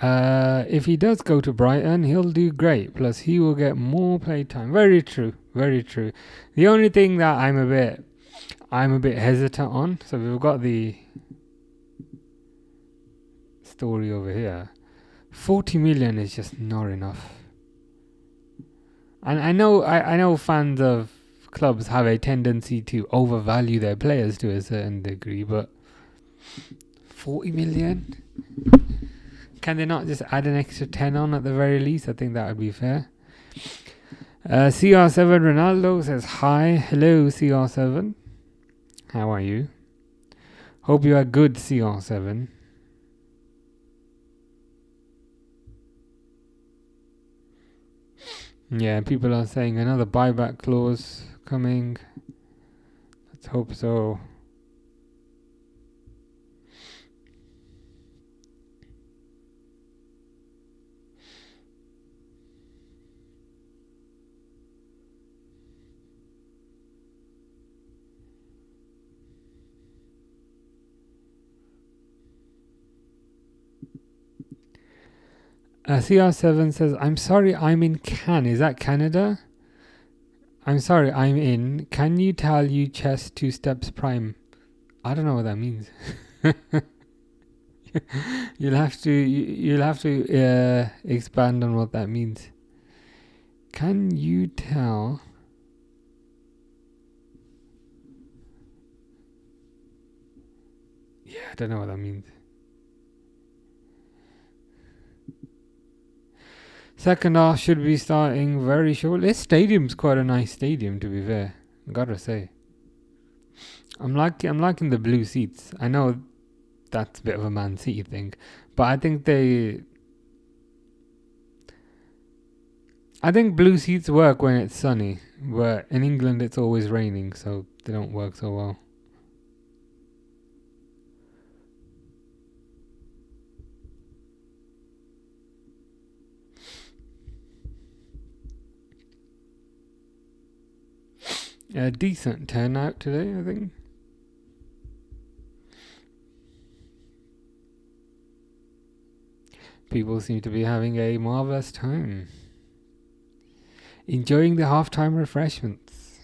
If he does go to Brighton, he'll do great. Plus, he will get more playtime. Very true. Very true. The only thing that I'm a bit hesitant on. So we've got the story over here. 40 million is just not enough. And I know fans of clubs have a tendency to overvalue their players to a certain degree, but 40 million? Can they not just add an extra 10 on at the very least? I think that would be fair. CR7 Ronaldo says, "Hi, hello CR7. How are you? Hope you are good, CR7. Yeah, people are saying another buyback clause coming. Let's hope so. CR7 says, I'm sorry, I'm in Cannes. Is that Canada? I'm sorry, I'm in. Can you tell you chess 2 steps prime? I don't know what that means. You'll have to expand on what that means. Can you tell? Yeah, I don't know what that means. Second half should be starting very shortly. This stadium's quite a nice stadium, to be fair. Gotta say. I'm liking the blue seats. I know that's a bit of a Man City thing, but I think blue seats work when it's sunny, but in England it's always raining, so they don't work so well. A decent turnout today, I think. People seem to be having a marvellous time. Enjoying the halftime refreshments.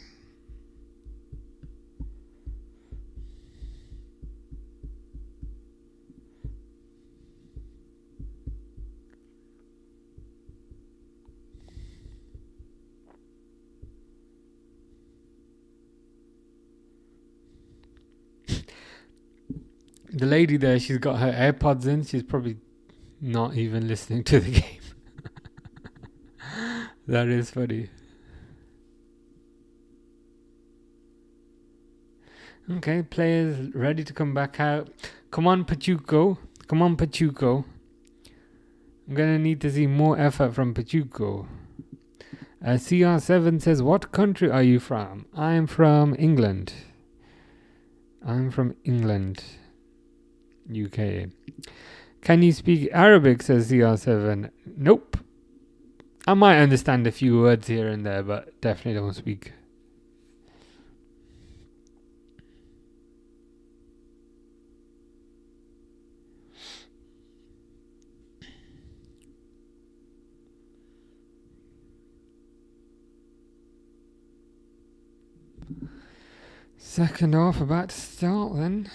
The lady there, she's got her AirPods in. She's probably not even listening to the game. That is funny. Okay, players ready to come back out. Come on, Pachuca. Come on, Pachuca. I'm going to need to see more effort from Pachuca. CR7 says, what country are you from? I'm from England. UK. Can you speak Arabic, says CR7. Nope. I might understand a few words here and there, but definitely don't speak. Second half about to start then.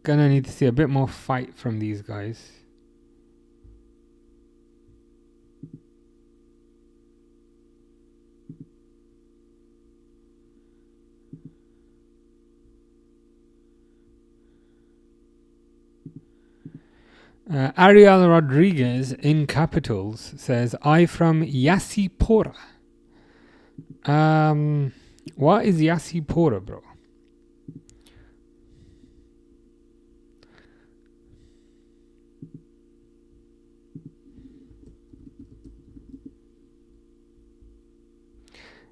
Gonna need to see a bit more fight from these guys. Ariel Rodriguez in capitals says, I from Yassipora. What is Yassipora, bro?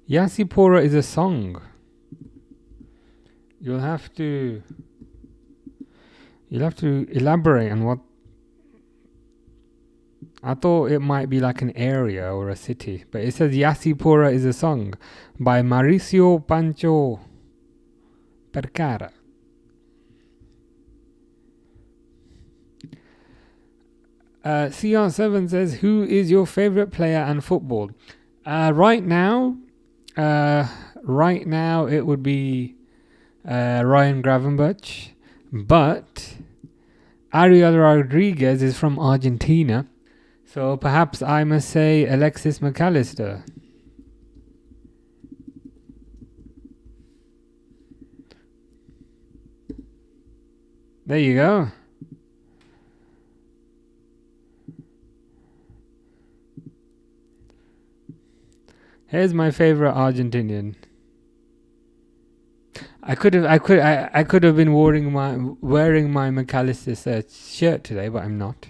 Yassipora is a song. You'll have to elaborate on what. I thought it might be like an area or a city, but it says Yassipora is a song by Mauricio Pancho Percara. CR7 says, who is your favorite player and football? Right now it would be Ryan Gravenberch, but Ariel Rodriguez is from Argentina, so perhaps I must say Alexis McAllister. There you go. Here's my favorite Argentinian. I could have been wearing my McAllister shirt today, but I'm not.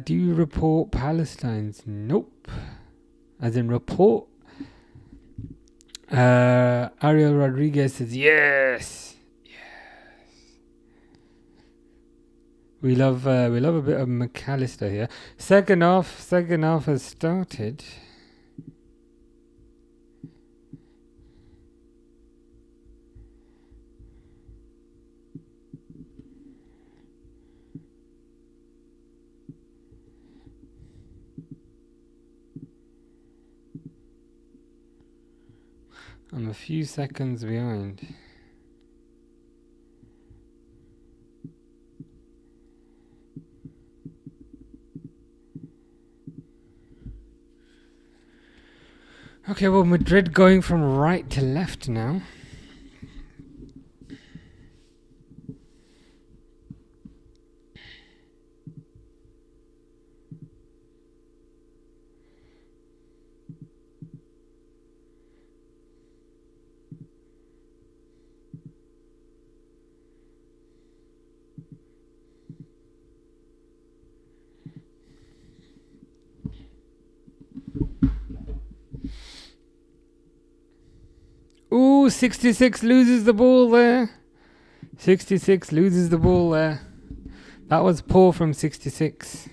Do you report Palestine's? Nope. As in report. Ariel Rodriguez says yes. Yeah. We love a bit of McAllister here. Second half has started. I'm a few seconds behind. Okay, well, Madrid going from right to left now. Ooh, 66 loses the ball there. 66 loses the ball there. That was poor from 66.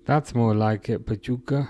That's more like it, Pachuca.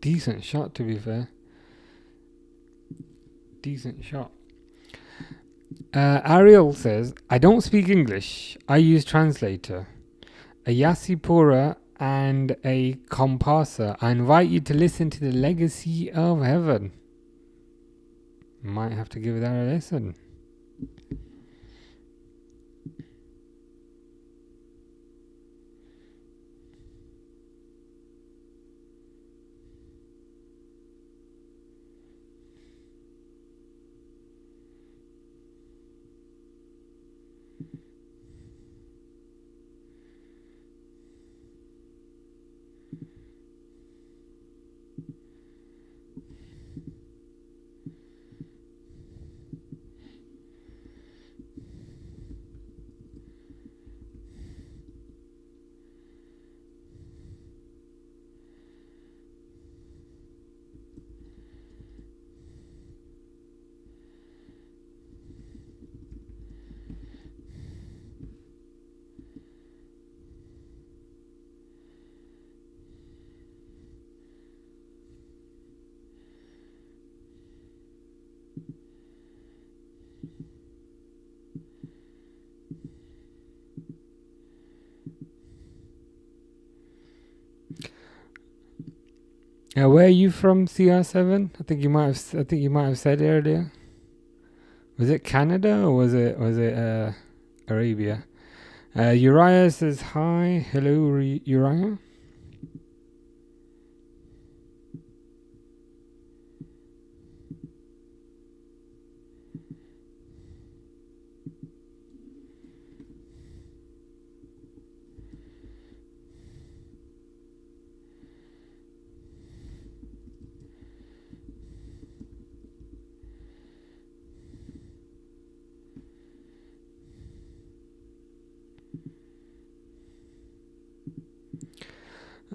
Decent shot, to be fair. Decent shot. Ariel says, I don't speak English. I use translator. A Yasipura and a comparsa. I invite you to listen to the Legacy of Heaven. Might have to give that a listen. Where are you from, CR7? I think you might have said earlier. Was it Canada or was it Arabia? Uriah says hi. Hello, Uriah.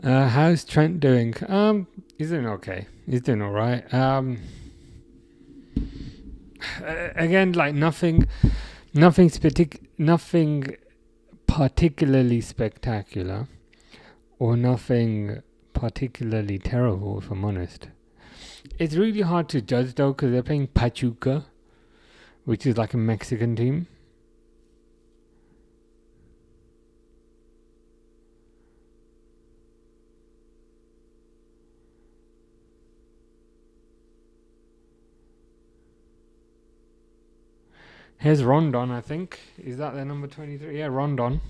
How's Trent doing? He's doing okay. He's doing all right. Again, like nothing particularly spectacular, or nothing particularly terrible, if I'm honest. It's really hard to judge though, because they're playing Pachuca, which is like a Mexican team. Here's Rondon, I think. Is that their number 23? Yeah, Rondon.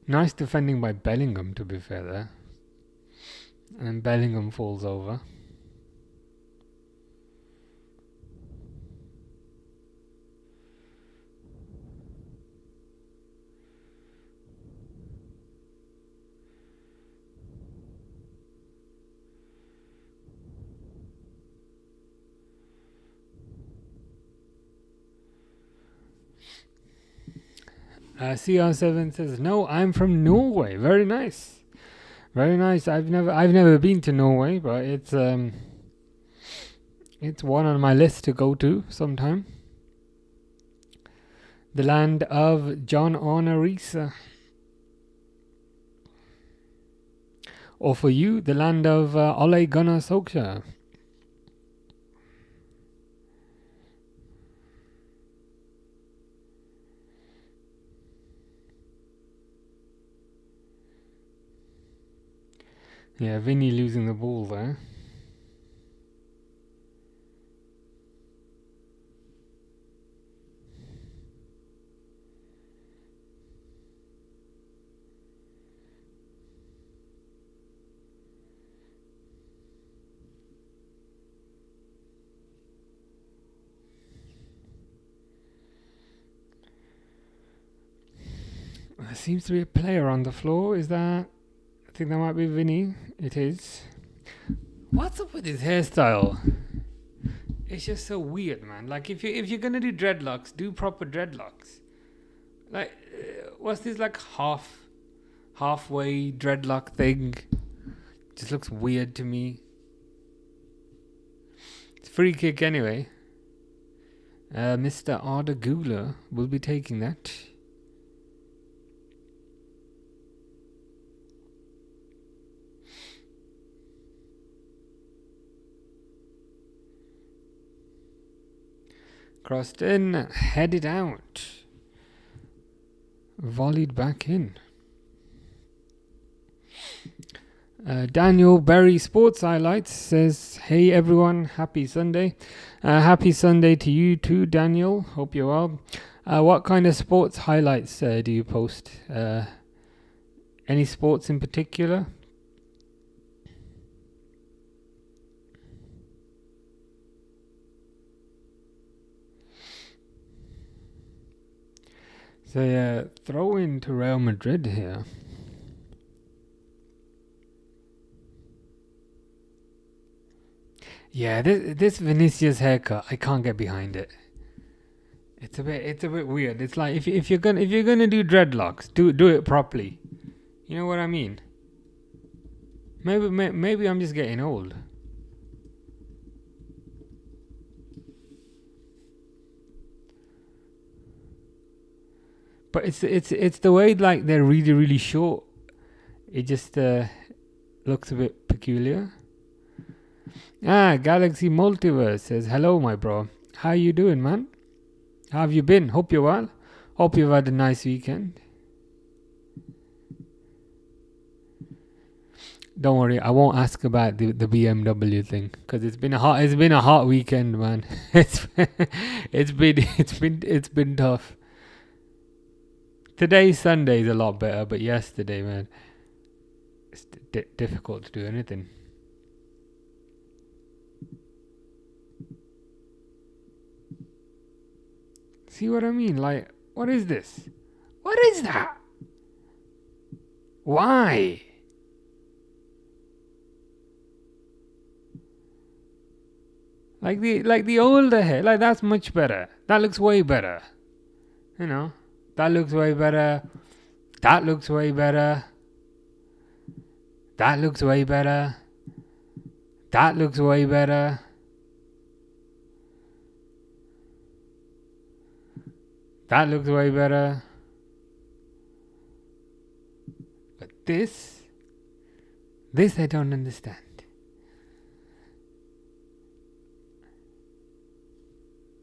Nice defending by Bellingham, to be fair there. And then Bellingham falls over. CR7 says, "No, I'm from Norway." Very nice, very nice. I've never been to Norway, but it's one on my list to go to sometime. The land of John Arne Riise. Or for you, the land of Ole Gunnar Solskjaer. Yeah, Vinny losing the ball there. There seems to be a player on the floor. Is that... I think that might be Vinny. It is. What's up with his hairstyle? It's just so weird, man. Like, if you're gonna do dreadlocks, do proper dreadlocks. Like, what's this, like, halfway dreadlock thing? Just looks weird to me. It's free kick anyway. Mr. Arda Güler will be taking that. Crossed in, headed out. Volleyed back in. Daniel Berry Sports Highlights says, "Hey everyone, happy Sunday." Happy Sunday to you too, Daniel. Hope you're well. What kind of sports highlights do you post? Any sports in particular? So yeah, throw in to Real Madrid here. Yeah, this Vinicius haircut, I can't get behind it. It's a bit weird. It's like if you're gonna do dreadlocks, do it properly. You know what I mean? Maybe I'm just getting old. But it's the way, like, they're really short. It just looks a bit peculiar. Galaxy Multiverse says, "Hello, my bro. How you doing, man? How have you been? Hope you're well. Hope you've had a nice weekend." Don't worry, I won't ask about the BMW thing, because it's been a hot weekend, man. It's been tough. Today's Sunday is a lot better, but yesterday, man, it's difficult to do anything. See what I mean? Like, what is this? What is that? Why? Like the older hair, like, that's much better. That looks way better. You know, that looks way better. That looks way better. That looks way better. That looks way better. That looks way better. But this I don't understand.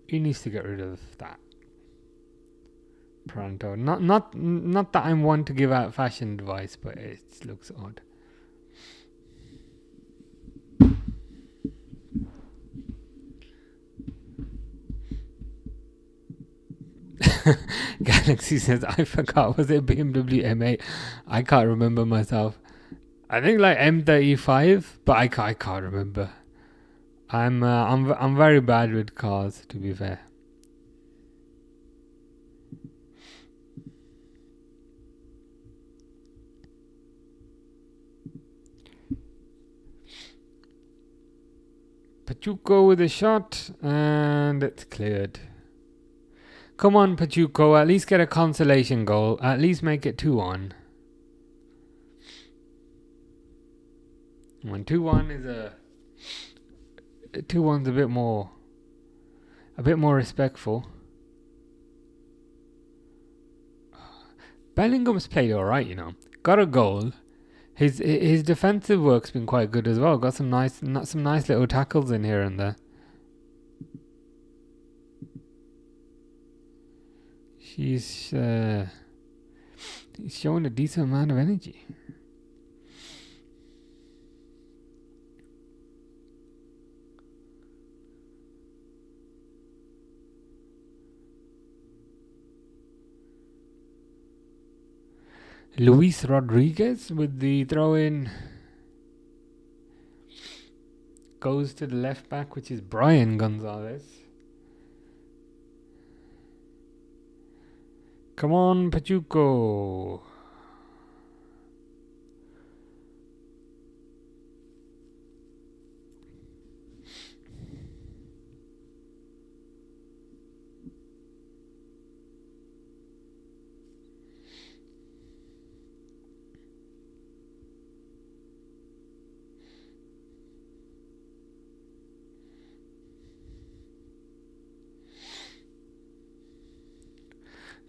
He needs to get rid of that. Pronto. Not that I'm one to give out fashion advice, but it looks odd. Galaxy says, I forgot, was it BMW M8? I can't remember myself. I think like M35, but I can't remember. I'm very bad with cars, to be fair. Pachuca with a shot, and it's cleared. Come on, Pachuca, at least get a consolation goal. At least make it 2-1. When 2-1 is 2-1's a bit more respectful. Bellingham's played alright, you know. Got a goal. His defensive work's been quite good as well. Got some nice little tackles in here and there. He's showing a decent amount of energy. Luis Rodriguez with the throw-in goes to the left back, which is Brian Gonzalez. Come on, Pachuca.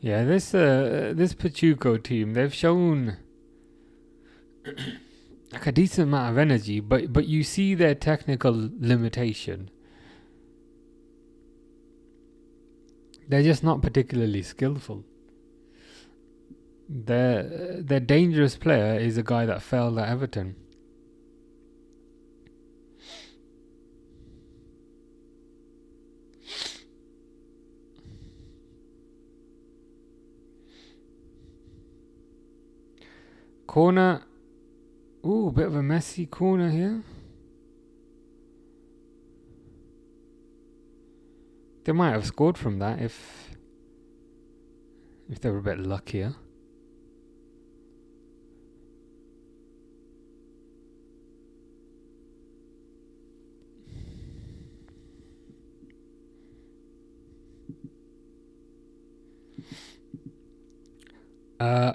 Yeah, this Pachuca team, they've shown like a decent amount of energy, but you see their technical limitation. They're just not particularly skillful. Their dangerous player is a guy that failed at Everton. Corner. Ooh, bit of a messy corner here. They might have scored from that if they were a bit luckier.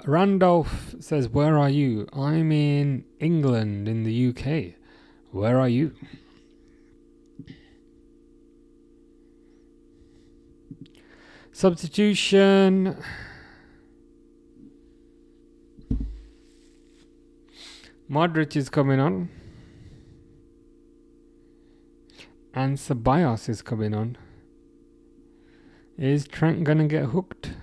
Randolph says, where are you? I'm in England, in the UK. Where are you? Substitution. Modric is coming on. And Ceballos is coming on. Is Trent going to get hooked?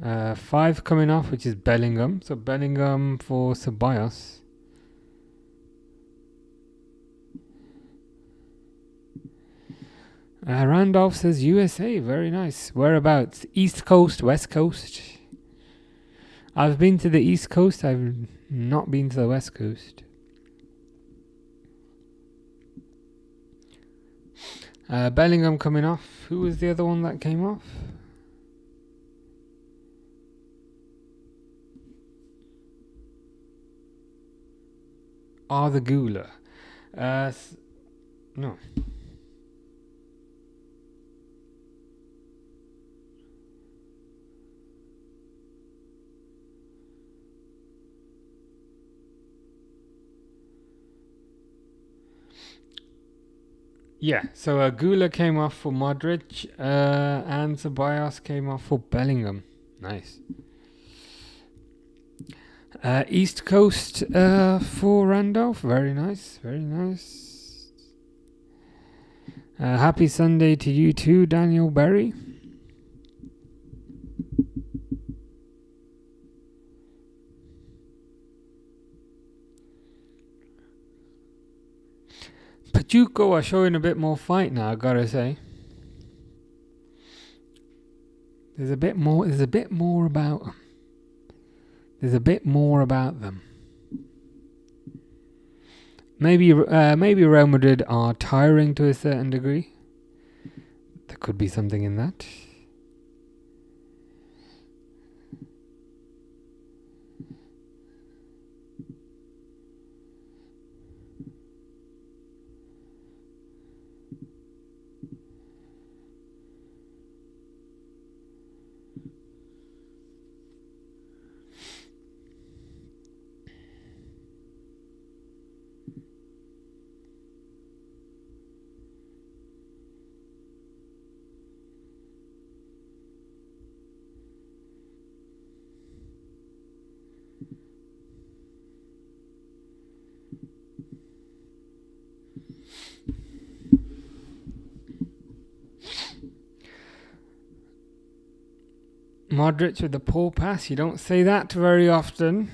5 coming off, which is Bellingham. So Bellingham for Ceballos. Randolph says USA. Very nice. Whereabouts? East Coast, West Coast? I've been to the East Coast. I've not been to the West Coast. Bellingham coming off. Who was the other one that came off? The Gula. No. Yeah, so Gula came off for Modric, and Ceballos came off for Bellingham. Nice. East Coast for Randolph. Very nice, very nice. Happy Sunday to you too, Daniel Berry. Pachuca are showing a bit more fight now, I gotta say. There's a bit more. There's a bit more about them. There's a bit more about them. Maybe Real Madrid are tiring to a certain degree. There could be something in that. Modric with the poor pass. You don't say that very often.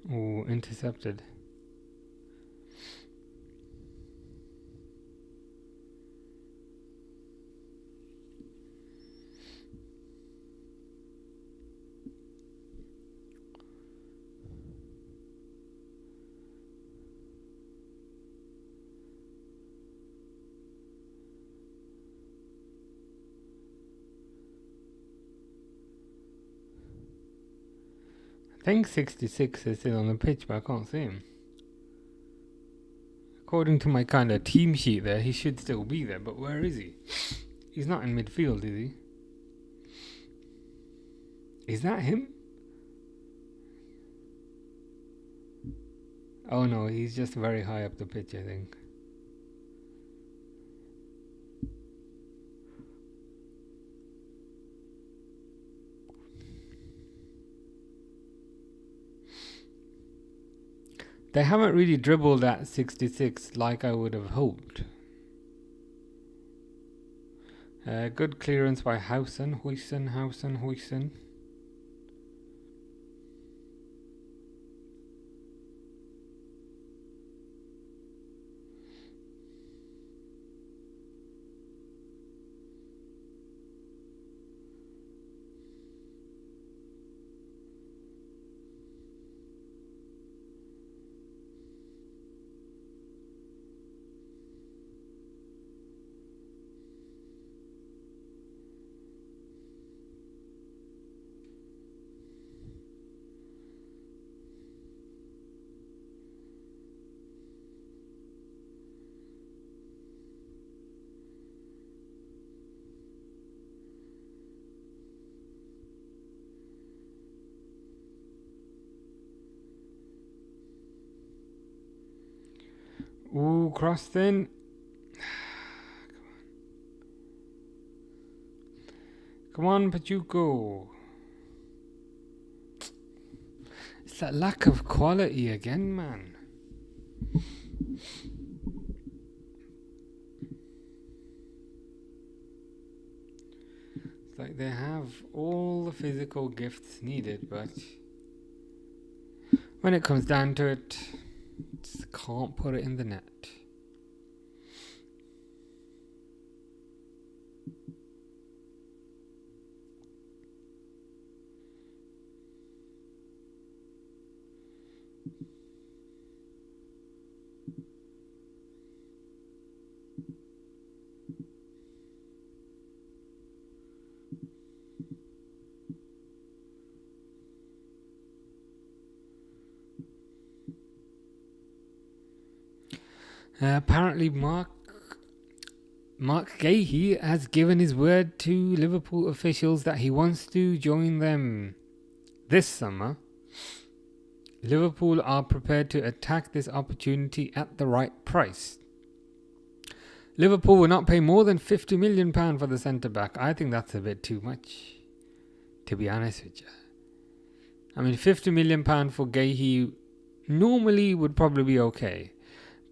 Oh, intercepted. I think 66 is still on the pitch, but I can't see him. According to my kind of team sheet there, he should still be there, but where is he? He's not in midfield, is he? Is that him? Oh no, he's just very high up the pitch, I think. They haven't really dribbled at 66 like I would have hoped. Good clearance by Hausen. Ooh, crossed in. Come on, Pachuca. It's that lack of quality again, man. It's like they have all the physical gifts needed, but when it comes down to it, just can't put it in the net. Apparently Mark Guehi has given his word to Liverpool officials that he wants to join them this summer, Liverpool are prepared to attack this opportunity at the right price. Liverpool will not pay more than £50 million for the centre-back. I think that's a bit too much, to be honest with you. I mean, £50 million for Guehi normally would probably be okay.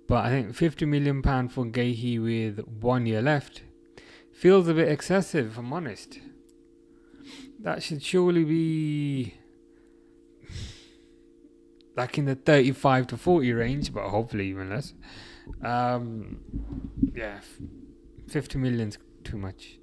But I think £50 million for Guehi with 1 year left feels a bit excessive, if I'm honest. That should surely be like in the 35 to 40 range, but hopefully even less. Yeah, 50 million's too much.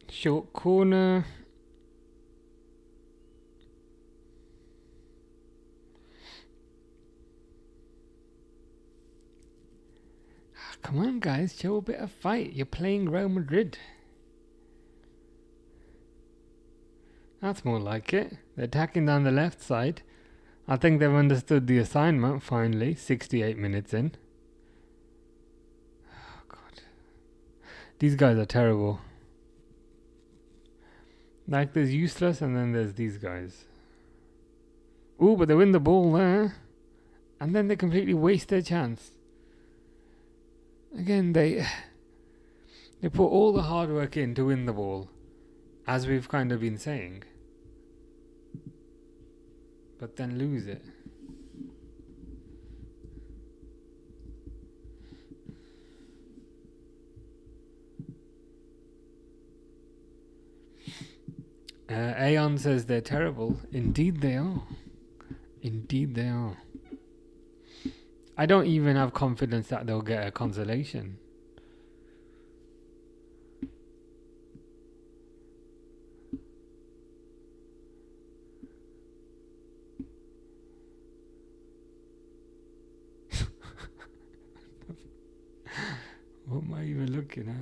Short corner. Come on, guys, show a bit of fight. You're playing Real Madrid. That's more like it. They're attacking down the left side. I think they've understood the assignment finally, 68 minutes in. Oh, God. These guys are terrible. Like, there's useless and then there's these guys. Ooh, but they win the ball there. And then they completely waste their chance. Again, they put all the hard work in to win the ball, as we've kind of been saying. But then lose it. Aeon says they're terrible. Indeed they are. Indeed they are. I don't even have confidence that they'll get a consolation. What am I even looking at?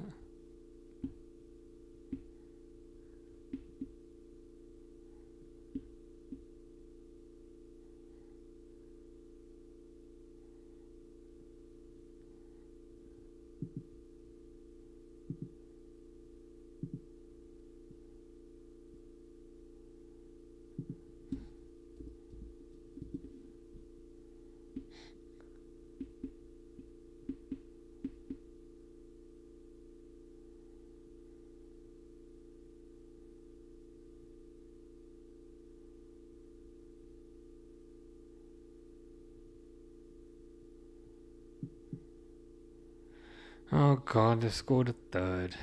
Oh God, they scored a third.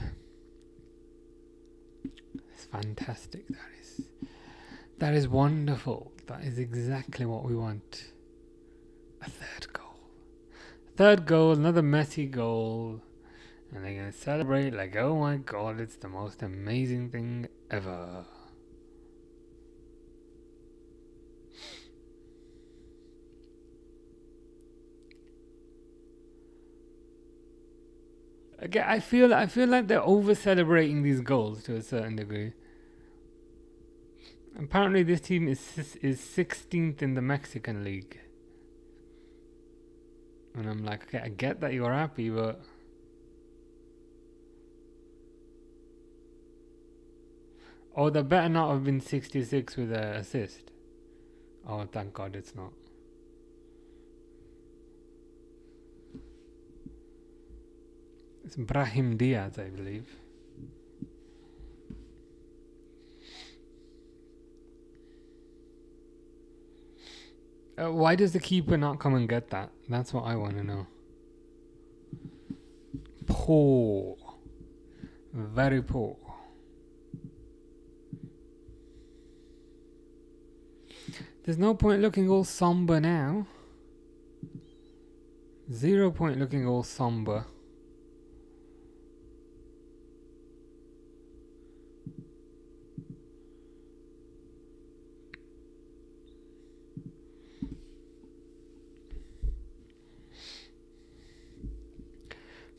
It's fantastic. That is wonderful. That is exactly what we want. A third goal. Third goal, another Messi goal. And they're going to celebrate like, oh my God, it's the most amazing thing ever. Again, I feel like they're over celebrating these goals to a certain degree. Apparently, this team is 16th in the Mexican League, and I'm like, okay, I get that you're happy, but oh, they better not have been 66 with an assist. Oh, thank God, it's not. It's Brahim Diaz, I believe. Why does the keeper not come and get that? That's what I want to know. Poor. Very poor. There's no point looking all somber now. 0 point looking all somber.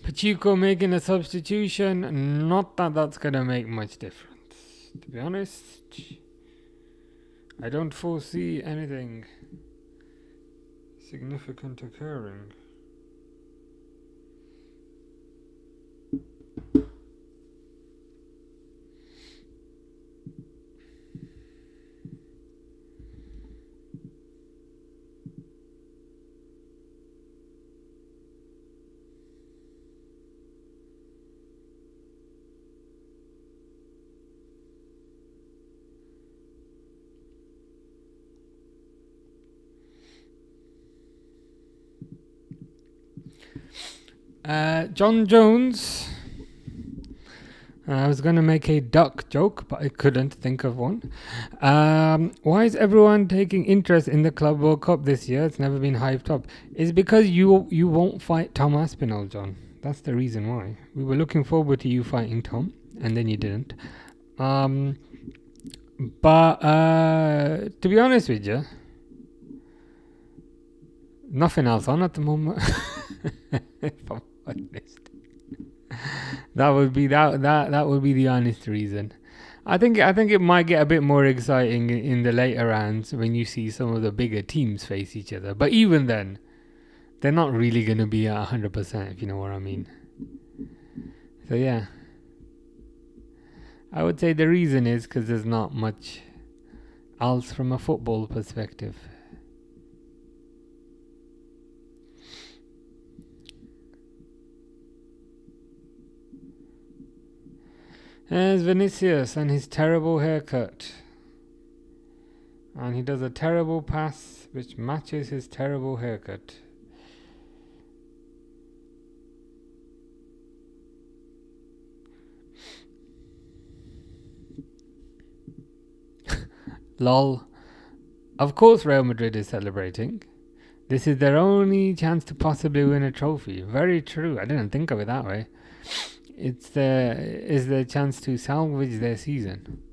Pachuca making a substitution. Not that that's going to make much difference. To be honest, I don't foresee anything significant occurring. John Jones. I was going to make a duck joke, but I couldn't think of one. Why is everyone taking interest in the Club World Cup this year? It's never been hyped up. It's because you won't fight Tom Aspinall, John. That's the reason why. We were looking forward to you fighting Tom, and then you didn't. But to be honest with you, nothing else on at the moment. If I'm honest, that would be the honest reason. I think it might get a bit more exciting in the later rounds when you see some of the bigger teams face each other. But even then, they're not really going to be at 100%, if you know what I mean. So yeah, I would say the reason is because there's not much else from a football perspective. There's Vinicius and his terrible haircut. And he does a terrible pass which matches his terrible haircut. Lol. Of course Real Madrid is celebrating. This is their only chance to possibly win a trophy. Very true. I didn't think of it that way. It's their chance to salvage their season.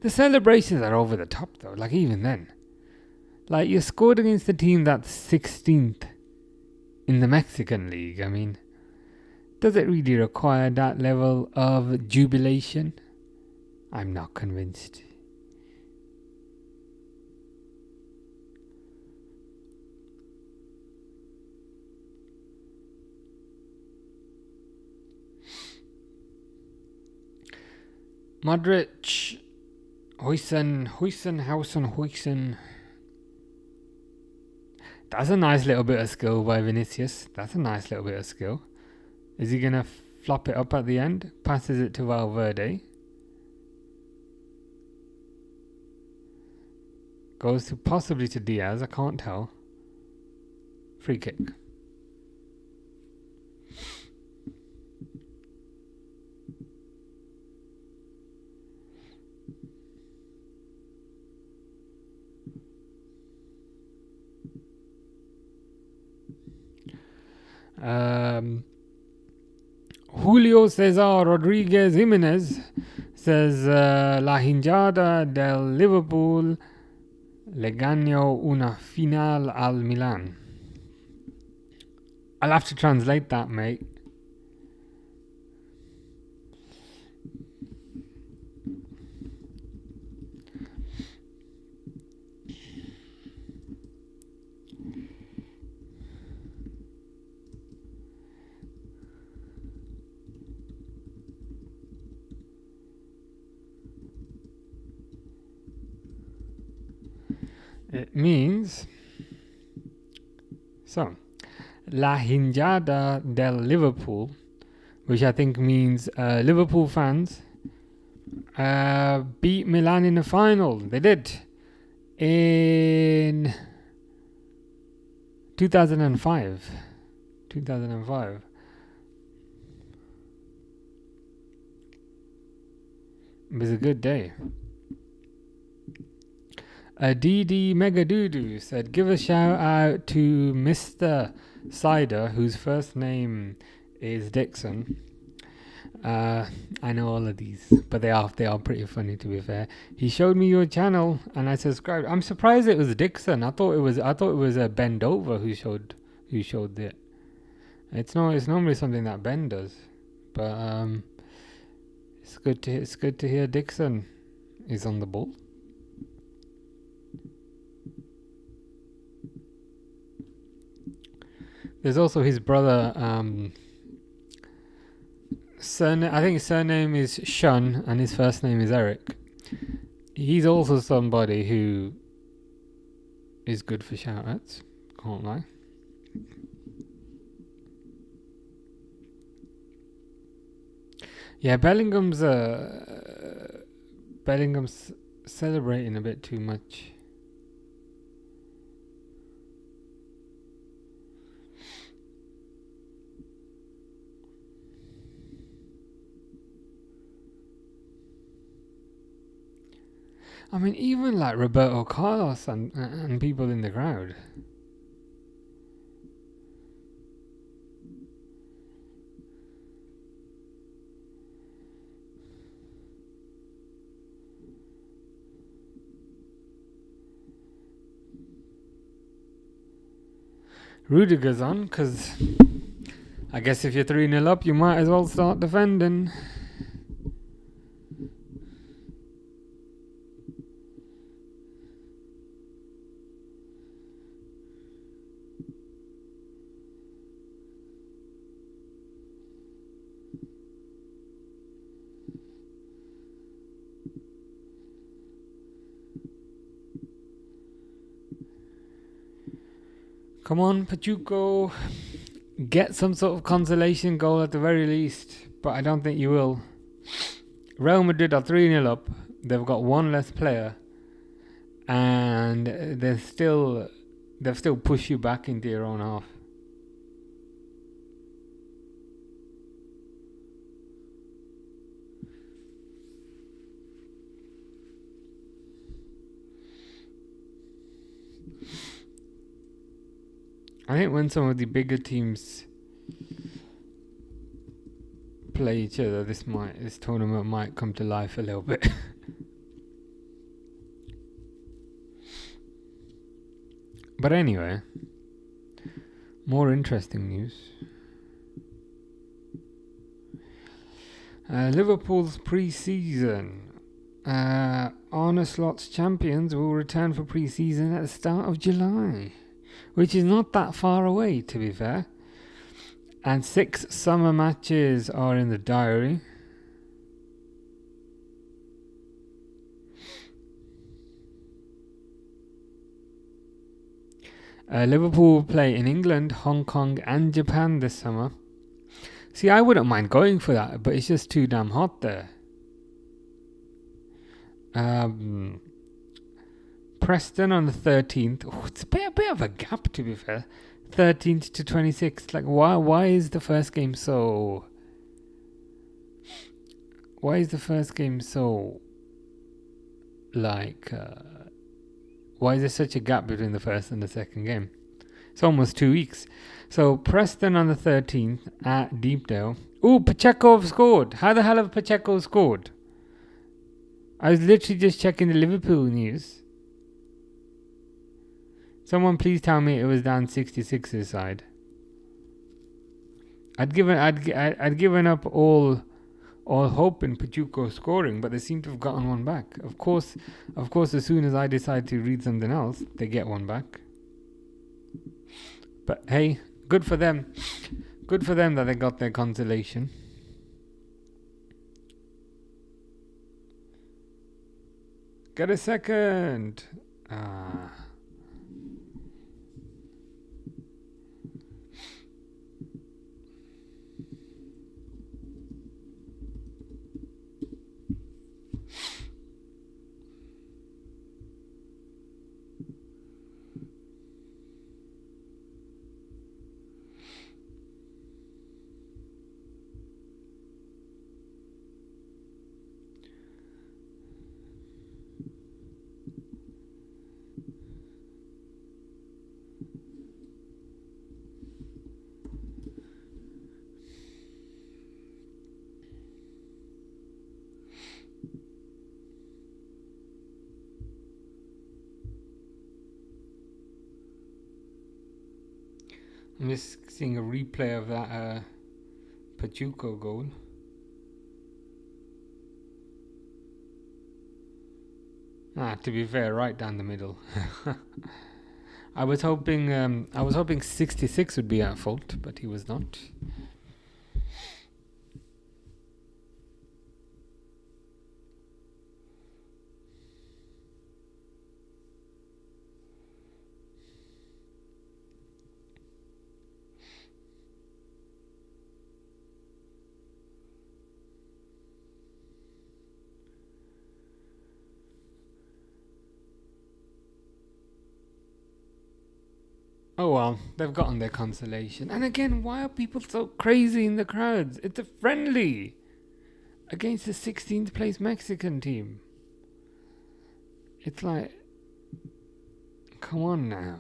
The celebrations are over the top though, like even then. Like you scored against the team that's 16th in the Mexican League. I mean, does it really require that level of jubilation? I'm not convinced. Modric, Huysen. That's a nice little bit of skill by Vinicius. That's a nice little bit of skill. Is he going to flop it up at the end? Passes it to Valverde. Goes to possibly to Diaz. I can't tell. Free kick. Julio Cesar Rodriguez Jimenez says La hinchada del Liverpool le ganó una final al Milan. I'll have to translate that, mate. It means, so, La hinchada del Liverpool, which I think means Liverpool fans, beat Milan in the final. They did. In 2005. 2005. It was a good day. DD Megadoodoo said, give a shout out to Mr. Cider, whose first name is Dixon. I know all of these, but they are pretty funny, to be fair. He showed me your channel and I subscribed. I'm surprised it was Dixon. I thought it was Ben Dover who showed it. It's normally something that Ben does, but it's good to hear Dixon is on the ball. There's also his brother. I think his surname is Shun and his first name is Eric. He's also somebody who is good for shout-outs. Can't lie. Yeah, Bellingham's celebrating a bit too much. I mean, even like Roberto Carlos and people in the crowd. Rudiger's on, because I guess if you're 3-0 up, you might as well start defending. Come on, Pachuca. Get some sort of consolation goal at the very least, but I don't think you will. Real Madrid are 3-0 up. They've got one less player, and they've still pushed you back into your own half. I think when some of the bigger teams play each other, this tournament might come to life a little bit. But anyway, more interesting news. Liverpool's pre-season. Arne Slot's champions will return for pre-season at the start of July, which is not that far away, to be fair. And 6 summer matches are in the diary. Liverpool will play in England, Hong Kong and Japan this summer. See, I wouldn't mind going for that, but it's just too damn hot there. Preston on the 13th. Oh, it's a bit of a gap, to be fair. 13th to 26th. Like, why is the first game so... Why is the first game so... Like... Why is there such a gap between the first and the second game? It's almost 2 weeks. So, Preston on the 13th at Deepdale. Ooh, Pacheco scored. How the hell have Pacheco scored? I was literally just checking the Liverpool news. Someone please tell me it was down 66's side. I'd given up all hope in Pachuca scoring, but they seem to have gotten one back. Of course, as soon as I decide to read something else, they get one back. But hey, good for them. Good for them that they got their consolation. Get a second. I'm just seeing a replay of that Pachuca goal. To be fair, right down the middle. I was hoping 66 would be at fault, but he was not. Oh well, they've gotten their consolation. And again, why are people so crazy in the crowds? It's a friendly against the 16th place Mexican team. It's like, come on now.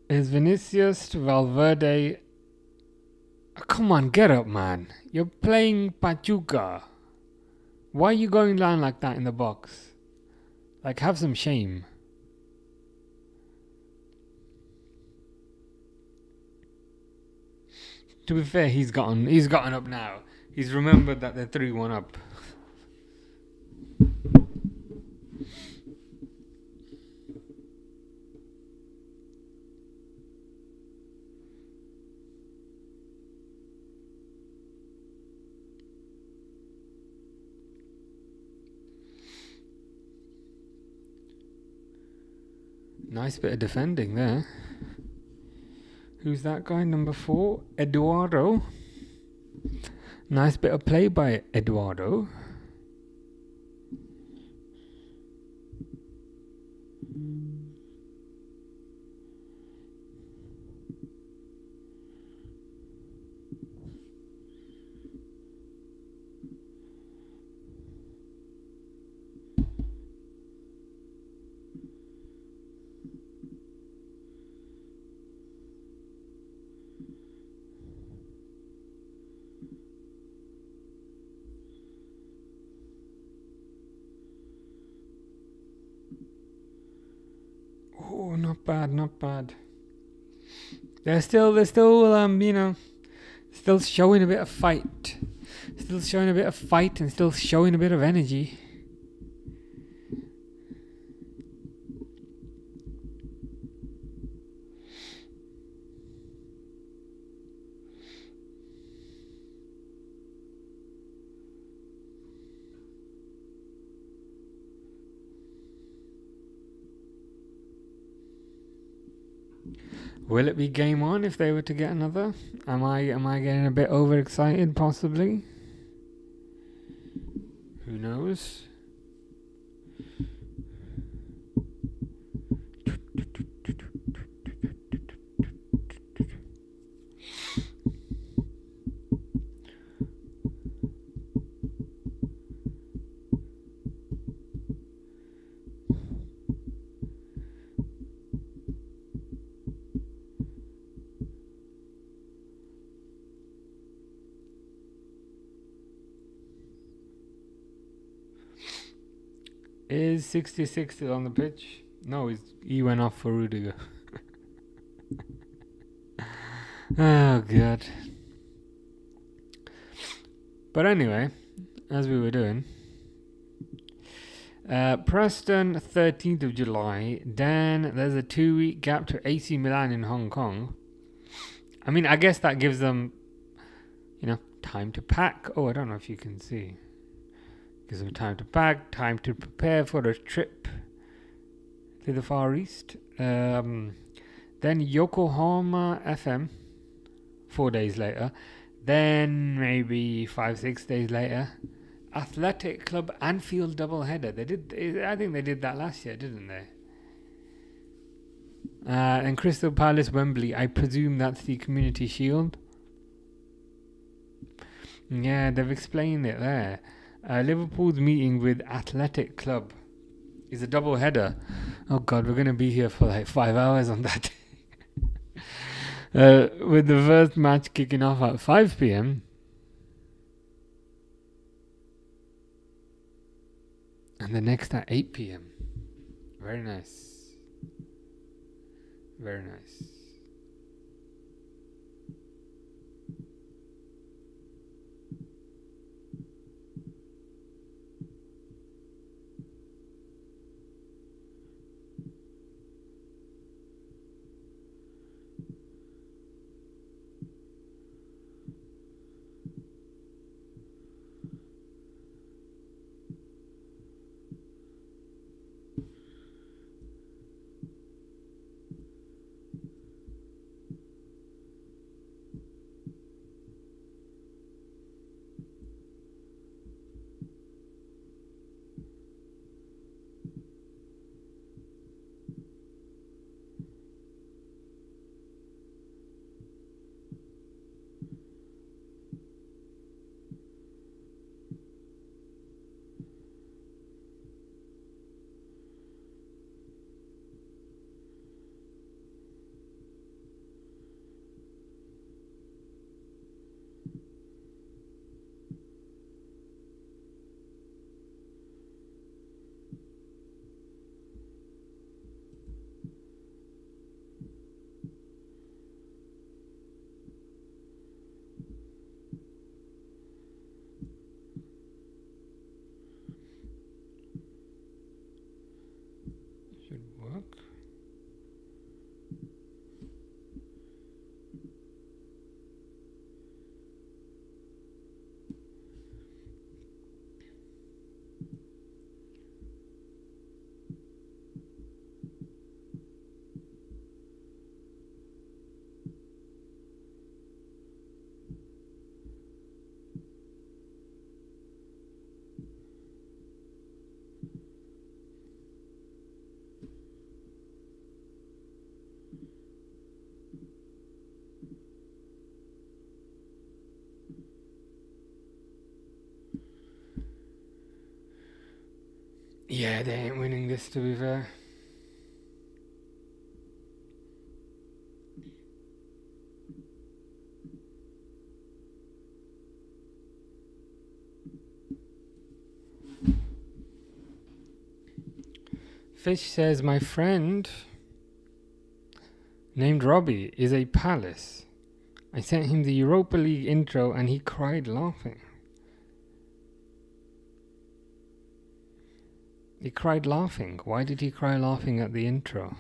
Is Vinicius Valverde... Come on, get up, man. You're playing Pachuca. Why are you going down like that in the box? Like, have some shame. To be fair, he's gotten up now. He's remembered that they're 3-1 up. Nice bit of defending there. Who's that guy? Number 4? Eduardo. Nice bit of play by Eduardo. Oh, not bad, not bad. They're still, still showing a bit of fight. Still showing a bit of fight and still showing a bit of energy. Will it be game on if they were to get another? Am I getting a bit overexcited possibly? Who knows? Is 66 still on the pitch? No, he went off for Rudiger. Oh, God. But anyway, as we were doing, Preston, 13th of July. Then there's a 2-week gap to AC Milan in Hong Kong. I mean, I guess that gives them, time to pack. Oh, I don't know if you can see. Gives them time to pack, time to prepare for a trip to the Far East. Then Yokohama FM, 4 days later. Then maybe 5-6 days later, Athletic Club Anfield double header. I think they did that last year, didn't they? And Crystal Palace Wembley. I presume that's the Community Shield. Yeah, they've explained it there. Liverpool's meeting with Athletic Club is a double header. Oh God, we're going to be here for like 5 hours on that. With the first match kicking off at 5 p.m. and the next at 8 p.m. Very nice. Very nice. Should work. Yeah, they ain't winning this, to be fair. Fish says, my friend named Robbie is a Palace. I sent him the Europa League intro and he cried laughing. He cried laughing. Why did he cry laughing at the intro?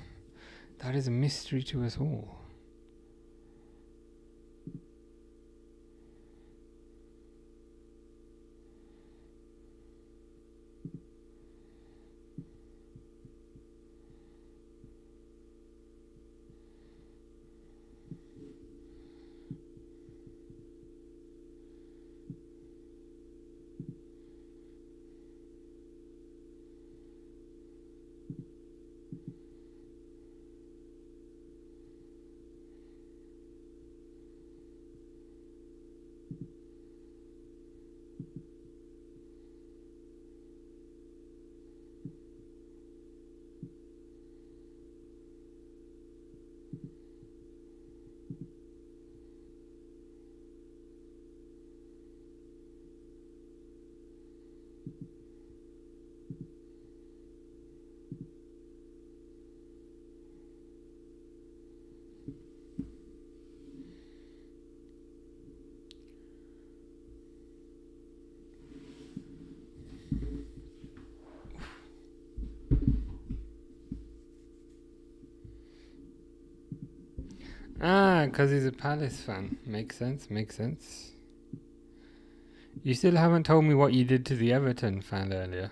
That is a mystery to us all. Ah, because he's a Palace fan. Makes sense, makes sense. You still haven't told me what you did to the Everton fan earlier.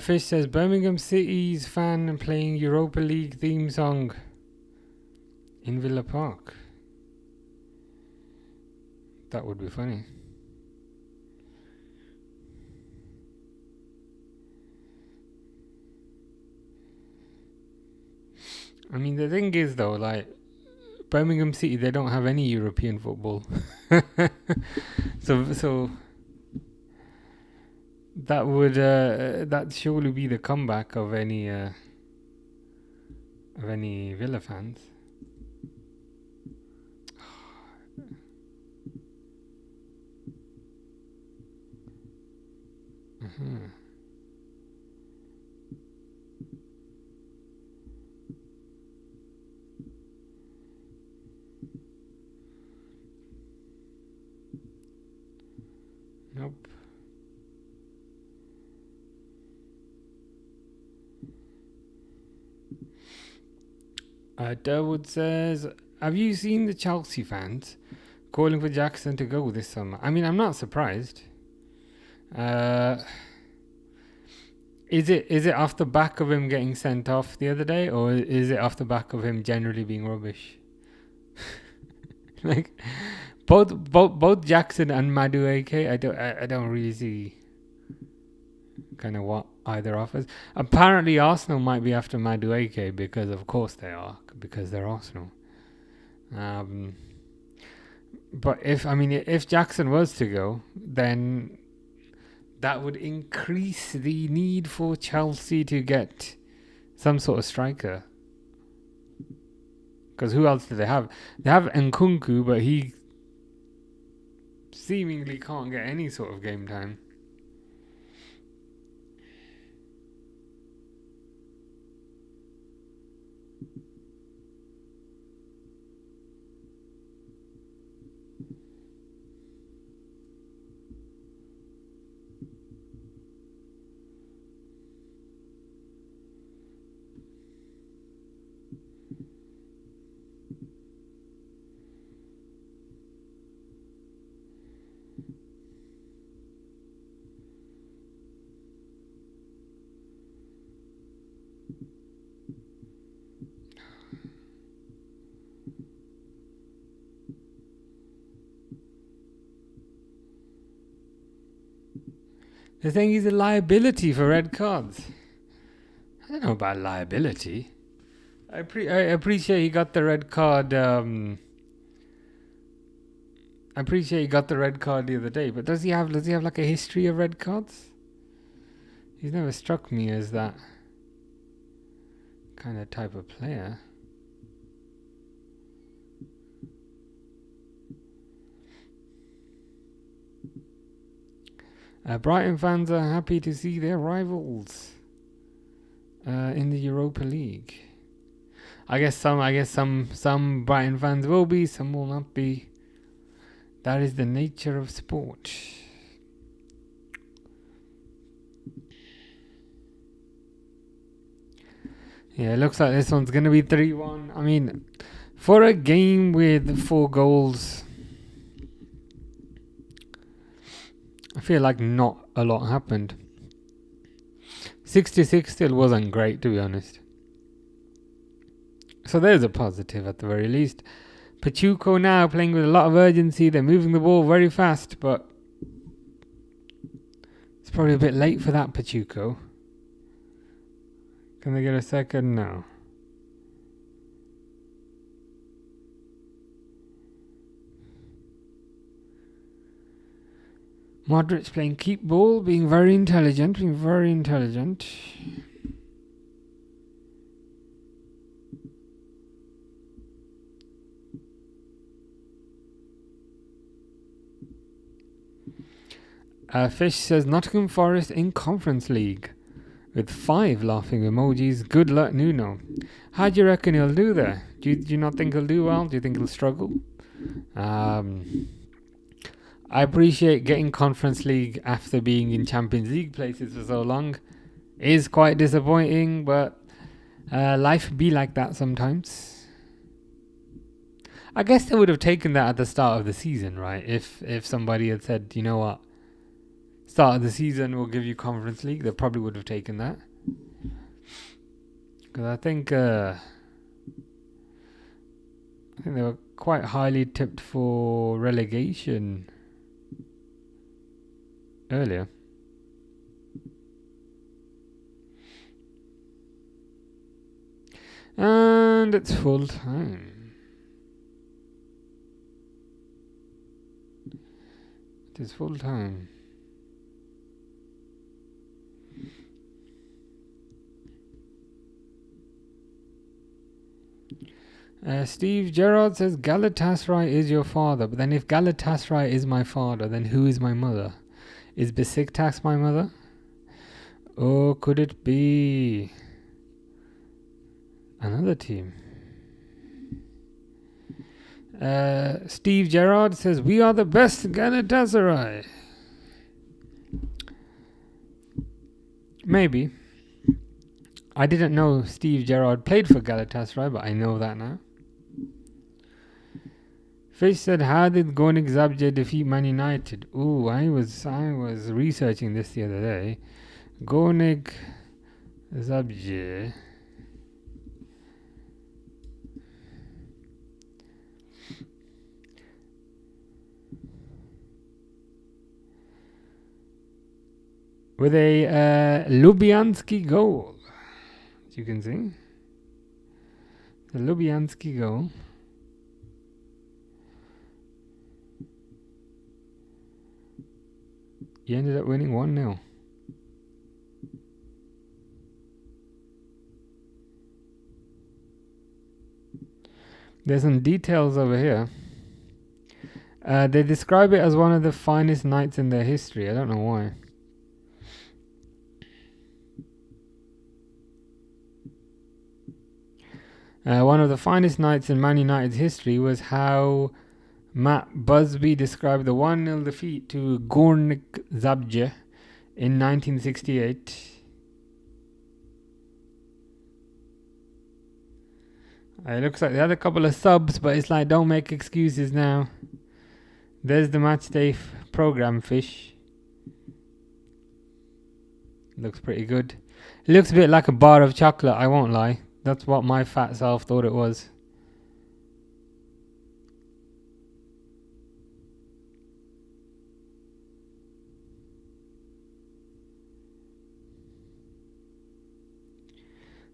Fish says Birmingham City's fan playing Europa League theme song in Villa Park. That would be funny. I mean, the thing is though, like, Birmingham City, they don't have any European football. so that would that surely be the comeback of any Villa fans. Nope. Durwood says, have you seen the Chelsea fans calling for Jackson to go this summer? I mean, I'm not surprised. Is it off the back of him getting sent off the other day, or is it off the back of him generally being rubbish? Like, both Jackson and Madueke, I don't really see kind of what either offers. Apparently Arsenal might be after Madueke because of course they are, because they're Arsenal. But if Jackson was to go, then that would increase the need for Chelsea to get some sort of striker. Because who else do they have? They have Nkunku, but he seemingly can't get any sort of game time. They're saying he's a liability for red cards. I don't know about liability. I appreciate he got the red card. I appreciate he got the red card the other day, but does he have like a history of red cards? He's never struck me as that kind of type of player. Brighton fans are happy to see their rivals in the Europa League. I guess some Brighton fans will be, some will not be. That is the nature of sport. Yeah, it looks like this one's going to be 3-1. I mean, for a game with 4 goals, I feel like not a lot happened. 66 still wasn't great, to be honest. So there's a positive at the very least. Pachuca now playing with a lot of urgency. They're moving the ball very fast, but it's probably a bit late for that, Pachuca. Can they get a second? No. Modric's playing keep ball, being very intelligent. Fish says Nottingham Forest in Conference League with 5 laughing emojis. Good luck, Nuno. How do you reckon he'll do there? Do you not think he'll do well? Do you think he'll struggle? I appreciate getting Conference League after being in Champions League places for so long. It is quite disappointing, but life be like that sometimes. I guess they would have taken that at the start of the season, right? If somebody had said, you know what, start of the season will give you Conference League, they probably would have taken that. Because I think they were quite highly tipped for relegation earlier. And it's full time. It is full time. Steve Gerrard says Galatasaray is your father, but then if Galatasaray is my father, then who is my mother? Is Besiktas my mother? Or could it be another team? Steve Gerrard says we are the best Galatasaray. Maybe. I didn't know Steve Gerrard played for Galatasaray, but I know that now. Fish said, how did Gornik Zabje defeat Man United? Ooh, I was researching this the other day. Gornik Zabje. With a Lubyansky goal. As you can see. The Lubyansky goal. He ended up winning 1-0. There's some details over here. They describe it as one of the finest nights in their history. I don't know why. One of the finest nights in Man United's history was how Matt Busby described the 1-0 defeat to Gornik Zabje in 1968. It looks like they had a couple of subs, but it's like, don't make excuses now. There's the match day program, Fish. Looks pretty good. It looks a bit like a bar of chocolate, I won't lie. That's what my fat self thought it was.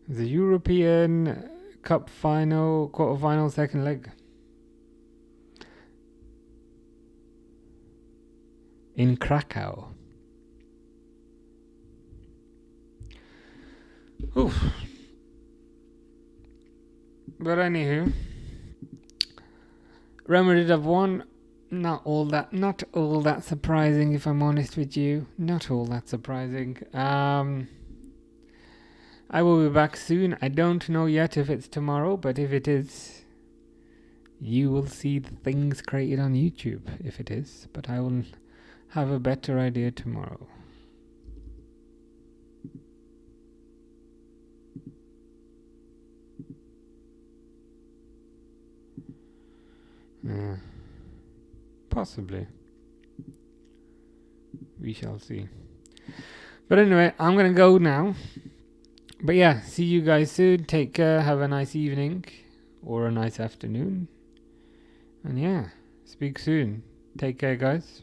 The European Cup final, quarter-final, second leg. In Krakow. Oof. But anywho, Real Madrid have won. Not all that surprising, if I'm honest with you. Not all that surprising. I will be back soon. I don't know yet if it's tomorrow, but if it is, you will see the things created on YouTube, if it is. But I will have a better idea tomorrow. Yeah. Possibly. We shall see. But anyway, I'm going to go now. But yeah, see you guys soon. Take care. Have a nice evening or a nice afternoon. And yeah, speak soon. Take care, guys.